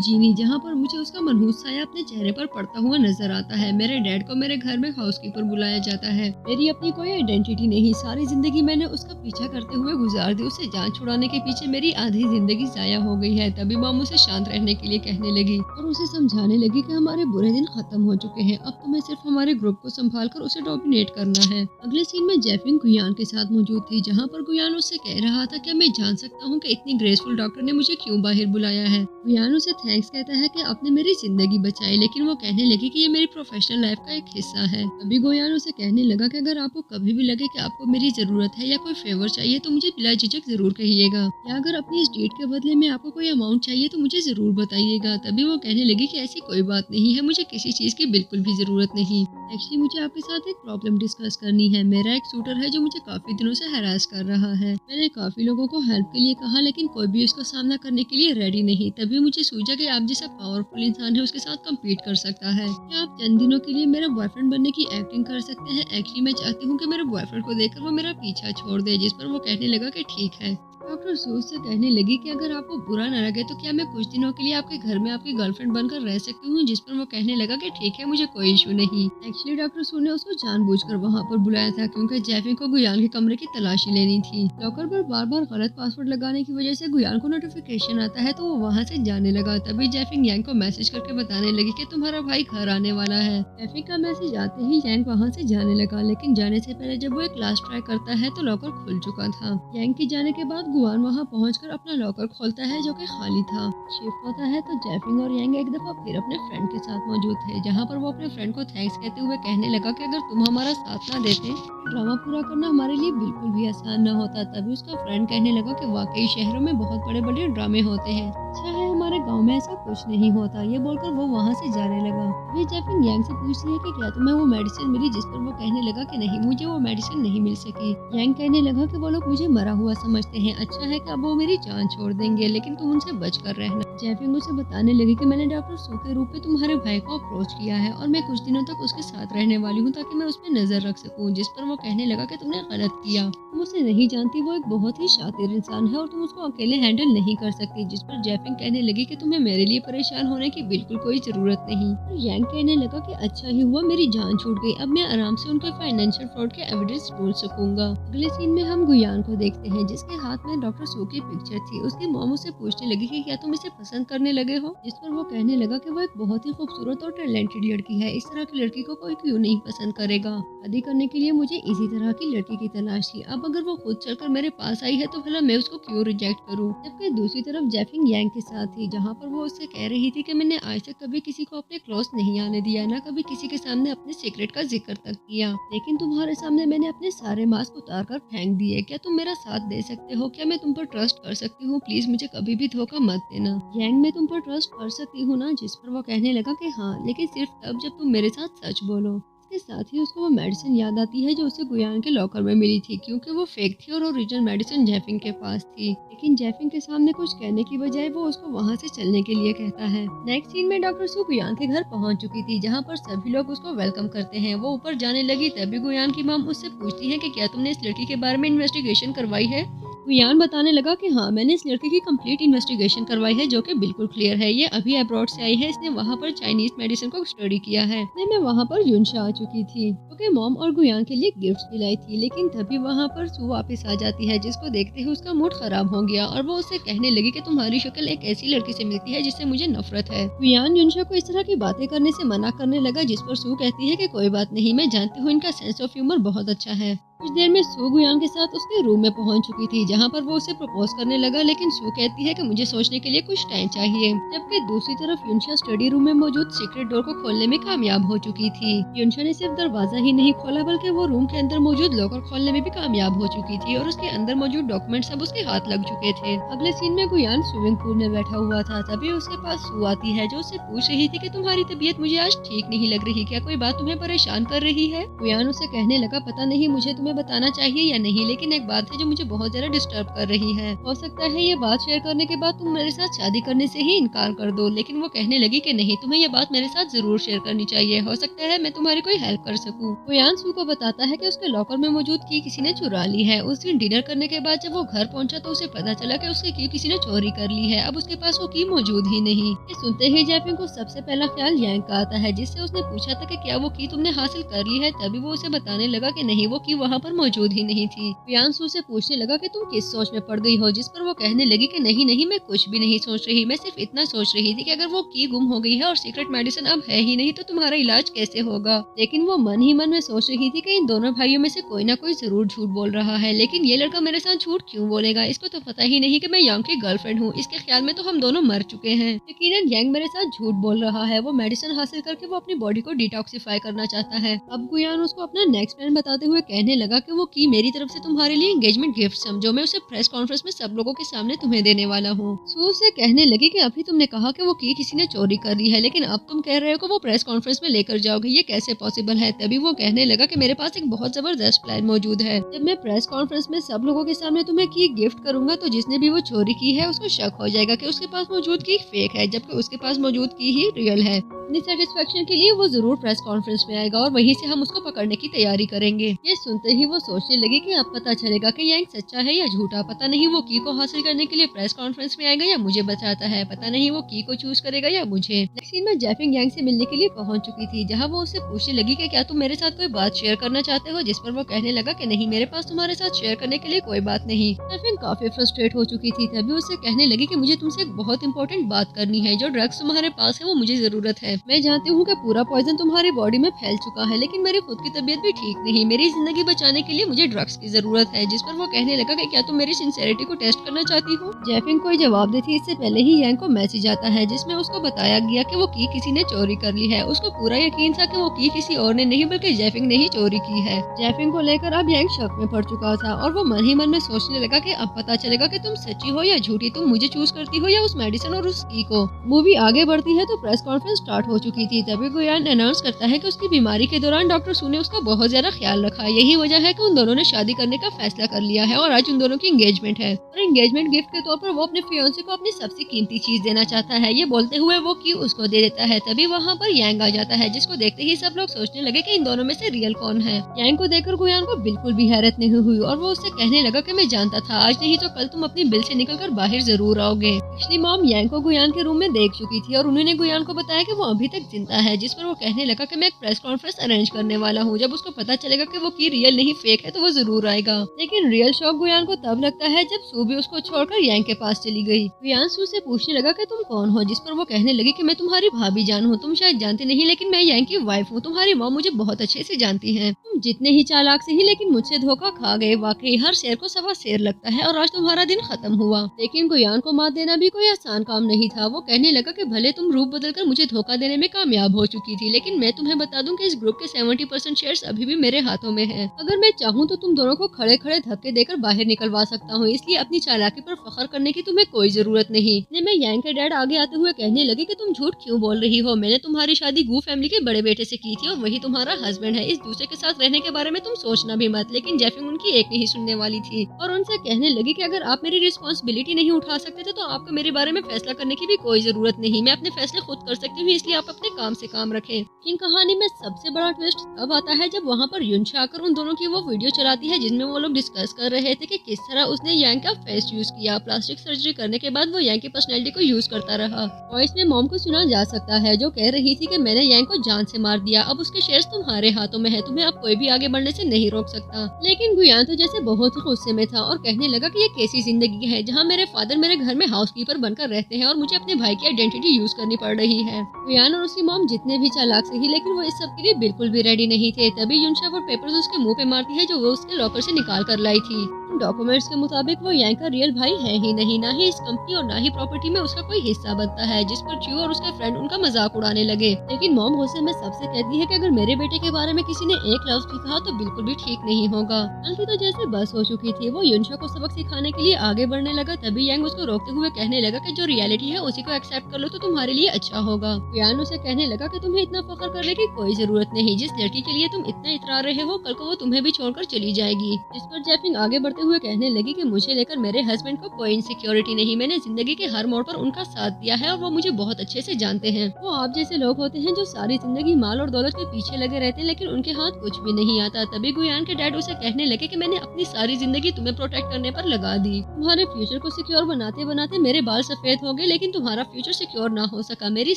जीनी जहाँ पर मुझे उसका मनहूस साया अपने चेहरे पर पड़ता हुआ नजर आता है। मेरे डैड को मेरे घर में हाउसकीपर बुलाया जाता है, मेरी अपनी कोई आइडेंटिटी नहीं, सारी जिंदगी मैंने उसका पीछा करते हुए गुजार दी, उसे जान छुड़ाने के पीछे मेरी आधी जिंदगी जाया हो गई है। तभी मॉम उसे शांत रहने के लिए कहने लगी और उसे समझाने लगी कि हमारे बुरे दिन खत्म हो चुके हैं, अब तुम्हें सिर्फ हमारे ग्रुप को संभाल कर उसे डोमिनेट करना है। अगले सीन में जेफिंग गुयान के साथ मौजूद थी, जहाँ पर गुयान उससे कह रहा था कि मैं जान सकता हूँ कि इतनी ग्रेसफुल डॉक्टर ने मुझे क्यों बाहर बुलाया है। गुयान उसे थैंक्स कहता है कि आपने मेरी जिंदगी बचाई, लेकिन वो कहने लगी कि ये मेरी प्रोफेशनल लाइफ का एक हिस्सा है। अभी गुयान उसे कहने लगा कि अगर आपको कभी भी लगे कि आपको मेरी जरूरत है या कोई फेवर चाहिए तो मुझे बिला झिझक जरूर कहिएगा, या अगर अपनी इस डेट के बदले में आपको कोई अमाउंट चाहिए तो मुझे जरूर बताइएगा। तभी वो कहने लगी कि ऐसी कोई बात नहीं है, मुझे किसी चीज की बिल्कुल भी जरूरत नहीं। एक्चुअली मुझे आपके साथ एक प्रॉब्लम डिस्कस करनी है। मेरा एक शूटर है जो मुझे काफी दिनों से हरास कर रहा है। मैंने काफी लोगों को हेल्प के लिए कहा, लेकिन कोई भी उसका सामना करने के लिए रेडी नहीं। तभी मुझे सूझा कि आप जैसा पावरफुल इंसान है उसके साथ कम्पीट कर सकता है। क्या आप चंद दिनों के लिए मेरा बॉयफ्रेंड बनने की एक्टिंग कर सकते हैं? एक्चुअली मैं चाहती हूँ कि मेरे बॉयफ्रेंड को देखकर वो मेरा पीछा छोड़ दे। जिस पर वो कहने लगा कि ठीक है। डॉक्टर सूज से कहने लगी कि अगर आपको बुरा न लगे तो क्या मैं कुछ दिनों के लिए आपके घर में आपकी गर्लफ्रेंड बनकर रह सकती हूँ? जिस पर वो कहने लगा कि ठीक है, मुझे कोई इशू नहीं। एक्चुअली डॉक्टर सूज ने उसको जानबूझकर वहाँ पर बुलाया था क्योंकि जेफिंग को गुयान के कमरे की तलाशी लेनी थी। लॉकर पर बार बार गलत पासवर्ड लगाने की वजह से गुयान को नोटिफिकेशन आता है तो वो वहाँ से जाने लगा। तभी जेफिंग यांग को मैसेज करके बताने लगी कि तुम्हारा भाई घर आने वाला है। जेफिंग का मैसेज आते ही यांग वहाँ से जाने लगा, लेकिन जाने से पहले जब वो एक लास्ट ट्राई करता है तो लॉकर खुल चुका था। यांग के जाने के बाद गुयान वहाँ पहुंचकर अपना लॉकर खोलता है जो कि खाली था। शिफ्ट होता है तो जेफिंग और यांग एक दफा फिर अपने फ्रेंड के साथ मौजूद थे, जहाँ पर वो अपने फ्रेंड को थैंक्स कहते हुए कहने लगा कि अगर तुम हमारा साथ ना देते ड्रामा पूरा करना हमारे लिए बिल्कुल भी आसान न होता। तभी उसका फ्रेंड कहने लगा कि वाकई शहरों में बहुत बड़े बड़े ड्रामे होते हैं, अच्छा है हमारे गांव में ऐसा कुछ नहीं होता। ये बोलकर वो वहाँ से जाने लगा। वे जेफिंग यांग से पूछती है कि क्या तुम्हें वो मेडिसिन मिली? जिस पर वो कहने लगा कि नहीं, मुझे वो मेडिसिन नहीं मिल सकी। यांग कहने लगा कि वो लोग मुझे मरा हुआ समझते हैं, अच्छा है कि अब वो मेरी जान छोड़ देंगे, लेकिन तुम उनसे बच कर रहना। जेफिंग उसे बताने लगी कि मैंने डॉक्टर सू के रूप में तुम्हारे भाई को अप्रोच किया है और मैं कुछ दिनों तक उसके साथ रहने वाली हूँ ताकि मैं उस पर नजर रख सकूँ। जिस पर वो कहने लगा कि तुमने गलत किया, तुम उसे नहीं जानती, वो एक बहुत ही शातिर इंसान है और तुम उसको अकेले हैंडल नहीं कर सकती। जिस पर जेफिंग कहने लगी कि तुम्हें मेरे लिए परेशान होने की बिल्कुल कोई जरूरत नहीं। और यांग कहने लगा कि अच्छा ही हुआ मेरी जान छूट गई, अब मैं आराम से उनके फाइनेंशियल फ्रॉड के एविडेंस ढूंढ सकूंगा। अगले सीन में हम गुयान को देखते हैं जिसके हाथ में डॉक्टर सू की पिक्चर थी। उसकी मॉम उसे पूछने लगी कि क्या तुम इसे पसंद करने लगे हो? जिस पर वो कहने लगा कि वो एक बहुत ही खूबसूरत और टैलेंटेड लड़की है, इस तरह की लड़की को कोई क्यों नहीं पसंद करेगा। शादी करने के लिए मुझे इसी तरह की लड़की की तलाश थी, अब अगर वो खुद चलकर मेरे पास आई है तो भला मैं उसको क्यों रिजेक्ट करूं। जबकि दूसरी तरफ जेफिंग यांग के साथ थी, जहाँ पर वो उससे कह रही थी कि मैंने आज तक कभी किसी को अपने क्लोज नहीं आने दिया, ना कभी किसी के सामने अपने सीक्रेट का जिक्र तक किया, लेकिन तुम्हारे सामने मैंने अपने सारे मास्क उतार कर फेंक दिए। क्या तुम मेरा साथ दे सकते हो? क्या मैं तुम पर ट्रस्ट कर सकती हूँ? प्लीज मुझे कभी भी धोखा मत देना। यांग मैं तुम पर ट्रस्ट कर सकती हूँ ना? जिस पर वो कहने लगा कि हाँ, लेकिन सिर्फ तब जब तुम मेरे साथ सच बोलो। इसके साथ ही उसको वो मेडिसिन याद आती है जो उसे गुयान के लॉकर में मिली थी, क्योंकि वो फेक थी और ओरिजिनल मेडिसिन जेफिंग के पास थी। लेकिन जेफिंग के सामने कुछ कहने की बजाय वो उसको वहाँ से चलने के लिए कहता है। नेक्स्ट सीन में डॉक्टर सू गुयान के घर पहुँच चुकी थी, जहाँ पर सभी लोग उसको वेलकम करते हैं। वो ऊपर जाने लगी तभी गुयान की मॉम उससे पूछती है कि क्या तुमने इस लड़की के बारे में इन्वेस्टिगेशन करवाई है? गुयान बताने लगा कि हाँ, मैंने इस लड़के की कंप्लीट इन्वेस्टिगेशन करवाई है जो कि बिल्कुल क्लियर है। ये अभी अब्रॉड से आई है, इसने वहाँ पर चाइनीज मेडिसिन को स्टडी किया है। मैं वहाँ पर युनशा आ चुकी थी क्योंकि मॉम और गुयान के लिए गिफ्ट्स भी लाई थी, लेकिन तभी वहाँ पर सू वापस आ जाती है, जिसको देखते ही उसका मूड खराब हो गया और वो उससे कहने लगी कि तुम्हारी शक्ल एक ऐसी लड़की से मिलती है जिससे मुझे नफरत है। गुयान युनशा को इस तरह की बातें करने से मना करने लगा, जिस पर सू कहती है कि कोई बात नहीं, मैं जानती हूँ इनका सेंस ऑफ ह्यूमर बहुत अच्छा है। कुछ देर में सू गुयान के साथ उसके रूम में पहुंच चुकी थी, जहां पर वो उसे प्रपोज करने लगा, लेकिन सू कहती है कि मुझे सोचने के लिए कुछ टाइम चाहिए। जबकि दूसरी तरफ युनशा स्टडी रूम में मौजूद सीक्रेट डोर को खोलने में कामयाब हो चुकी थी। युनशा ने सिर्फ दरवाजा ही नहीं खोला बल्कि वो रूम के अंदर मौजूद लॉकर खोलने में भी कामयाब हो चुकी थी और उसके अंदर मौजूद डॉक्यूमेंट सब उसके हाथ लग चुके थे। अगले सीन में गुयान स्विमिंग पूल में बैठा हुआ था, तभी उसके पास सू आती है जो उससे पूछ रही थी कि तुम्हारी तबीयत मुझे आज ठीक नहीं लग रही, क्या कोई बात तुम्हें परेशान कर रही है? गुयान उसे कहने लगा, पता नहीं मुझे तुम्हें बताना चाहिए या नहीं, लेकिन एक बात है जो मुझे बहुत ज्यादा डिस्टर्ब कर रही है। हो सकता है ये बात शेयर करने के बाद तुम मेरे साथ शादी करने से ही इनकार कर दो। लेकिन वो कहने लगी कि नहीं, तुम्हें ये बात मेरे साथ जरूर शेयर करनी चाहिए, हो सकता है मैं तुम्हारी कोई हेल्प कर सकूं। गुयान सू को बताता है कि उसके लॉकर में मौजूद की किसी ने चुरा ली है। उस दिन डिनर करने के बाद जब वो घर पहुंचा तो उसे पता चला कि उसकी की किसी ने चोरी कर ली है। अब उसके पास वो की मौजूद ही नहीं। ये सुनते ही जैफिंग को सबसे पहला ख्याल यांग का आता है, जिससे उसने पूछा था कि क्या वो की तुमने हासिल कर ली है। तभी वो उसे बताने लगा कि नहीं, वो की वहाँ पर मौजूद ही नहीं थी। गुयान सू से पूछने लगा कि तुम किस सोच में पड़ गई हो, जिस पर वो कहने लगी कि नहीं नहीं, मैं कुछ भी नहीं सोच रही, मैं सिर्फ इतना सोच रही थी कि अगर वो की गुम हो गई है और सीक्रेट मेडिसिन अब है ही नहीं तो तुम्हारा इलाज कैसे होगा। लेकिन वो मन ही मन में सोच रही थी कि इन दोनों भाइयों में से कोई ना कोई जरूर झूठ बोल रहा है, लेकिन ये लड़का मेरे साथ झूठ क्यों बोलेगा? इसको तो पता ही नहीं कि मैं यांग की गर्लफ्रेंड हूँ। इसके ख्याल में तो हम दोनों मर चुके हैं। यकीनन यांग मेरे साथ झूठ बोल रहा है। वो मेडिसिन हासिल करके वो अपनी बॉडी को डिटॉक्सिफाई करना चाहता है। अब गुयान उसको अपना नेक्स्ट प्लान बताते हुए कहने लगा कि वो की मेरी तरफ से तुम्हारे लिए एंगेजमेंट गिफ्ट समझो, मैं उसे प्रेस कॉन्फ्रेंस में सब लोगों के सामने तुम्हें देने वाला हूँ। सू से कहने लगी कि अभी तुमने कहा कि वो की किसी ने चोरी कर ली है, लेकिन अब तुम कह रहे हो कि वो प्रेस कॉन्फ्रेंस में लेकर जाओगे, ये कैसे पॉसिबल है? तभी वो कहने लगा कि मेरे पास एक बहुत जबरदस्त प्लान मौजूद है। जब मैं प्रेस कॉन्फ्रेंस में सब लोगों के सामने तुम्हें की गिफ्ट करूंगा तो जिसने भी वो चोरी की है उसको शक हो जाएगा कि उसके पास मौजूद की फेक है, जबकि उसके पास मौजूद की ही रियल है। अपनी सेटिस्फेक्शन के लिए वो जरूर प्रेस कॉन्फ्रेंस में आएगा और वहीं से हम उसको पकड़ने की तैयारी करेंगे। ये सुनते ही वो सोचने लगी कि अब पता चलेगा कि यांग सच्चा है या झूठा। पता नहीं वो की को हासिल करने के लिए प्रेस कॉन्फ्रेंस में आएगा या मुझे बताता है। पता नहीं वो की को चूज करेगा या मुझे। नेक्स्ट सीन में जैफिंग यांग से मिलने के लिए पहुंच चुकी थी, जहां वो उससे पूछने लगी कि क्या तुम मेरे साथ कोई बात शेयर करना चाहते हो, जिस पर वो कहने लगा कि नहीं, मेरे पास तुम्हारे साथ शेयर करने के लिए कोई बात नहीं। जैफिंग काफी फ्रस्ट्रेट हो चुकी थी, तभी उससे कहने लगी कि मुझे तुमसे एक बहुत इंपॉर्टेंट बात करनी है। जो ड्रग्स तुम्हारे पास है वो मुझे जरूरत है। मैं जानती हूँ पूरा पॉइजन तुम्हारी बॉडी में फैल चुका है, लेकिन मेरी खुद की तबीयत भी ठीक नहीं। मेरी जिंदगी बचाने के लिए मुझे ड्रग्स की जरूरत है। जिस पर वो कहने लगा कि क्या तुम मेरी सिंसेरिटी को टेस्ट करना चाहती हो? जैफिंग कोई जवाब देती इससे पहले ही यांग को मैसेज आता है, जिसमें उसको बताया गया कि वो की किसी ने चोरी कर ली है। उसको पूरा यकीन था कि वो की किसी और ने नहीं बल्कि जैफिंग ने ही चोरी की है। जैफिंग को लेकर अब यांग शक में पड़ चुका था और वो मन ही मन में सोचने लगा कि अब पता चलेगा कि तुम सच्ची हो या झूठी, तुम मुझे चूज करती हो या उस मेडिसिन और उस की को। मूवी आगे बढ़ती है तो प्रेस कॉन्फ्रेंस स्टार्ट हो चुकी थी। तभी गुयान अनाउंस करता है कि उसकी बीमारी के दौरान डॉक्टर सू ने उसका बहुत ज्यादा ख्याल रखा। यही वजह है कि उन दोनों ने शादी करने का फैसला कर लिया है और आज उन दोनों की एंगेजमेंट है। और एंगेजमेंट गिफ्ट के तौर पर वो अपने फियांसे को अपनी सबसे कीमती चीज देना चाहता है। ये बोलते हुए वो की उसको दे देता है। तभी वहाँ पर यांग आ जाता है, जिसको देखते ही सब लोग सोचने लगे कि इन दोनों में से रियल कौन है। यांग को देखकर गुयान को बिल्कुल भी हैरत नहीं हुई और वो उससे कहने लगा कि मैं जानता था, आज नहीं तो कल तुम अपनी बिल से निकलकर बाहर जरूर आओगे। पिछली मॉम यांग को गुयान के रूम में देख चुकी थी और उन्होंने गुयान को बताया कि वो अभी तक जिंदा है, जिस पर वो कहने लगा कि मैं एक प्रेस कॉन्फ्रेंस अरेंज करने वाला हूँ। जब उसको पता चलेगा कि वो की रियल नहीं फेक है तो वो जरूर आएगा। लेकिन रियल शॉक गुयान को तब लगता है जब सू भी उसको छोड़कर यांग के पास चली गई। गुयान सू से पूछने लगा कि तुम कौन हो, जिस पर वो कहने लगी कि मैं तुम्हारी भाभी जान हूँ। तुम शायद जानते नहीं, लेकिन मैं यांग की वाइफ हूँ। तुम्हारी मॉम मुझे बहुत अच्छे से जानती है। तुम जितने ही चालाक से ही लेकिन मुझसे धोखा खा गए। वाकई हर शेर को सवा शेर लगता है और आज तुम्हारा दिन खत्म हुआ। लेकिन गुयान को मात देना भी कोई आसान काम नहीं था। वो कहने लगा कि भले तुम रूप बदलकर मुझे धोखा देने में कामयाब हो चुकी थी, लेकिन मैं तुम्हें बता दूं कि इस ग्रुप के 70% शेयर्स अभी भी मेरे हाथों में हैं। अगर मैं चाहूँ तो तुम दोनों को खड़े खड़े धक्के देकर बाहर निकलवा सकता हूँ। इसलिए अपनी चालाकी पर फख्र करने की तुम्हें कोई जरूरत नहीं। मैं यांग के डैड आगे आते हुए कहने लगे कि तुम झूठ क्यों बोल रही हो। मैंने तुम्हारी शादी गू फैमिली के बड़े बेटे से की थी और वही तुम्हारा हस्बैंड है। इस दूसरे के साथ रहने के बारे में तुम सोचना भी मत। लेकिन जैफिंग उनकी एक नहीं सुनने वाली थी और उनसे कहने लगी कि अगर आप मेरी रिस्पॉन्सिबिलिटी नहीं उठा सकते थे तो आपको मेरे बारे में फैसला करने की भी कोई जरूरत नहीं। मैं अपने फैसले खुद कर सकती हूँ, इसलिए आप अपने काम से काम रखें। इन कहानी में सबसे बड़ा ट्विस्ट तब आता है जब वहाँ पर युनशा आकर उन दोनों की वो वीडियो चलाती है जिनमें वो लोग डिस्कस कर रहे थे कि किस तरह उसने यांग का फेस यूज किया। प्लास्टिक सर्जरी करने के बाद वो यांग की पर्सनैलिटी को यूज करता रहा। वॉइस में मॉम को सुना जा सकता है जो कह रही थी कि मैंने यांग को जान से मार दिया, अब उसके शेयर्स तुम्हारे हाथों में है, तुम्हें अब कोई भी आगे बढ़ने से नहीं रोक सकता। लेकिन गुयान तो जैसे बहुत ही गुस्से में था और कहने लगा कि ये कैसी जिंदगी है जहाँ मेरे फादर मेरे घर में हाउसकीपर बनकर रहते हैं और मुझे अपने भाई की आइडेंटिटी यूज करनी पड़ रही है। गुयान और उसकी मॉम जितने भी चालाक सही, लेकिन वो इस सब के लिए बिल्कुल भी रेडी नहीं थे। तभी युनशा वो पेपर्स उसके मुंह पे मारती है जो वो उसके लॉकर से निकाल कर लाई थी। डॉक्यूमेंट्स के मुताबिक वो यांग का रियल भाई है ही नहीं, ना ही इस कंपनी और ना ही प्रॉपर्टी में उसका कोई हिस्सा बनता है, जिस पर च्यू और उसके फ्रेंड उनका मजाक उड़ाने लगे। लेकिन मॉम गुस्से में सबसे कहती है कि अगर मेरे बेटे के बारे में किसी ने एक लफ्ज भी कहा तो बिल्कुल भी ठीक नहीं होगा। अंकी तो जैसे बस हो चुकी थी, वो युनशा को सबक सिखाने के लिए आगे बढ़ने लगा। तभी यांग उसको रोकते हुए कहने लगा कि जो रियलिटी है उसी को एक्सेप्ट कर लो तो तुम्हारे लिए अच्छा होगा। यान उसे कहने लगा कि तुम्हें इतना फख्र करने की कोई जरूरत नहीं, जिस लड़की के लिए तुम इतना इतरा रहे हो कल को वो तुम्हें भी छोड़कर चली जाएगी। जिस पर जैफिंग आगे बढ़ते हुए कहने लगी कि मुझे लेकर मेरे हस्बैंड को कोई इनसिक्योरिटी नहीं, मैंने जिंदगी के हर मोड़ पर उनका साथ दिया है और वो मुझे बहुत अच्छे से जानते हैं। वो आप जैसे लोग होते हैं जो सारी जिंदगी माल और दौलत के पीछे लगे रहते हैं लेकिन उनके हाथ कुछ भी नहीं आता। तभी गुयान के डैड उसे कहने लगे कि मैंने अपनी सारी जिंदगी तुम्हें प्रोटेक्ट करने पर लगा दी, तुम्हारे फ्यूचर को सिक्योर बनाते बनाते मेरे बाल सफेद हो गए लेकिन तुम्हारा फ्यूचर सिक्योर ना हो सका। मेरी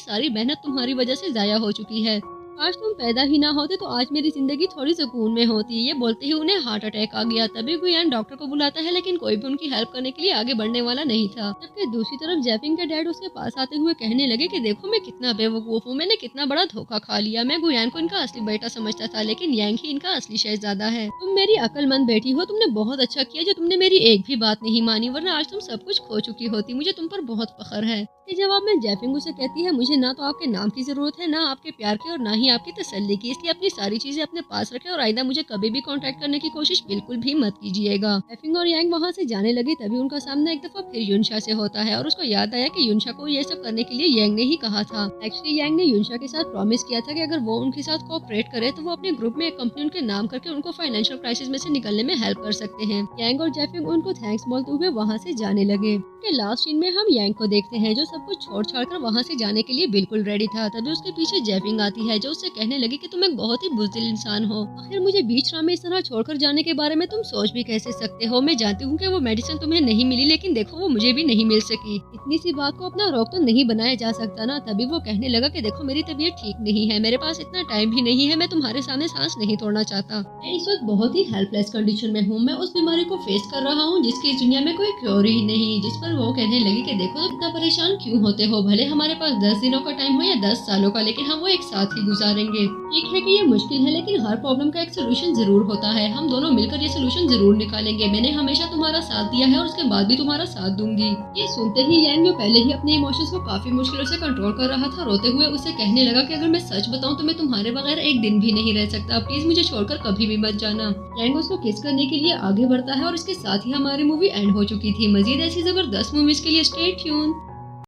सारी मेहनत तुम्हारी वजह से जाया हो चुकी है। आज तुम पैदा ही ना होते तो आज मेरी जिंदगी थोड़ी सुकून में होती। ये बोलते ही उन्हें हार्ट अटैक आ गया। तभी गुयान डॉक्टर को बुलाता है लेकिन कोई भी उनकी हेल्प करने के लिए आगे बढ़ने वाला नहीं था। जबकि दूसरी तरफ जैफिंग के डैड उसके पास आते हुए कहने लगे कि देखो मैं कितना बेवकूफ हूँ, मैंने कितना बड़ा धोखा खा लिया। मैं गुयान को इनका असली बेटा समझता था लेकिन यांग ही इनका असली शहजादा है। तुम मेरी अक्लमंद बेटी हो, तुमने बहुत अच्छा किया जो तुमने मेरी एक भी बात नहीं मानी, वरना आज तुम सब कुछ खो चुकी होती। मुझे तुम पर बहुत फख्र है। के जवाब में जैफिंग उसे कहती है मुझे ना तो आपके नाम की जरूरत है, ना आपके प्यार की और ना ही आपकी तसल्ली की, इसलिए अपनी सारी चीजें अपने पास रखें और आइंदा मुझे कभी भी कांटेक्ट करने की कोशिश बिल्कुल भी मत कीजिएगा। जैफिंग और यांग वहाँ से जाने लगे। तभी उनका सामना एक दफा फिर युनशा से होता है और उसको याद आया कि युनशा को ये सब करने के लिए यांग ने ही कहा था। एक्चुअली यांग ने युनशा के साथ प्रॉमिस किया था कि अगर वो उनके साथ कोऑपरेट करे तो वो अपने ग्रुप में एक कंपनी उनके नाम करके उनको फाइनेंशियल क्राइसिस में से निकलने में हेल्प कर सकते हैं। यांग और जैफिंग उनको थैंक्स बोलते हुए वहाँ से जाने लगे। लास्ट सीन में हम यांग को देखते हैं जो सब कुछ छोड़ छाड़ कर वहाँ से जाने के लिए बिल्कुल रेडी था। तभी उसके पीछे जैफिंग आती है जो उससे कहने लगी कि तुम एक बहुत ही बुज़दिल इंसान हो, आखिर मुझे बीच राह में इस तरह छोड़कर जाने के बारे में तुम सोच भी कैसे सकते हो। मैं जानती हूँ कि वो मेडिसिन तुम्हें नहीं मिली लेकिन देखो वो मुझे भी नहीं मिल सकी। इतनी सी बात को अपना रोक तो नहीं बनाया जा सकता ना। तभी वो कहने लगा कि देखो मेरी तबीयत ठीक नहीं है, मेरे पास इतना टाइम भी नहीं है, मैं तुम्हारे सामने सांस नहीं तोड़ना चाहता। मैं इस वक्त बहुत ही हेल्पलेस कंडीशन में हूँ। मैं उस बीमारी को फेस कर रहा हूँ जिसकी इस दुनिया में कोई क्योर ही नहीं। जिस पर वो कहने लगी कि देखो इतना परेशान क्यों होते हो, भले हमारे पास 10 दिनों का टाइम हो या 10 सालों का, लेकिन हम वो एक साथ ही गुजारेंगे। ठीक है कि ये मुश्किल है लेकिन हर प्रॉब्लम का एक सोल्यूशन जरूर होता है, हम दोनों मिलकर ये सोल्यूशन जरूर निकालेंगे। मैंने हमेशा तुम्हारा साथ दिया है और उसके बाद भी तुम्हारा साथ दूंगी। ये सुनते ही यांग जो पहले ही अपने इमोशंस को काफी मुश्किलों से कंट्रोल कर रहा था रोते हुए उसे कहने लगा कि अगर मैं सच बताऊं तो मैं तुम्हारे बगैर एक दिन भी नहीं रह सकता, प्लीज मुझे छोड़कर कभी भी मत जाना। यांग उसको किस करने के लिए आगे बढ़ता है और इसके साथ ही हमारी मूवी एंड हो चुकी थी। मजीद ऐसी जबरदस्त मूवीज के लिए स्टे ट्यून्ड।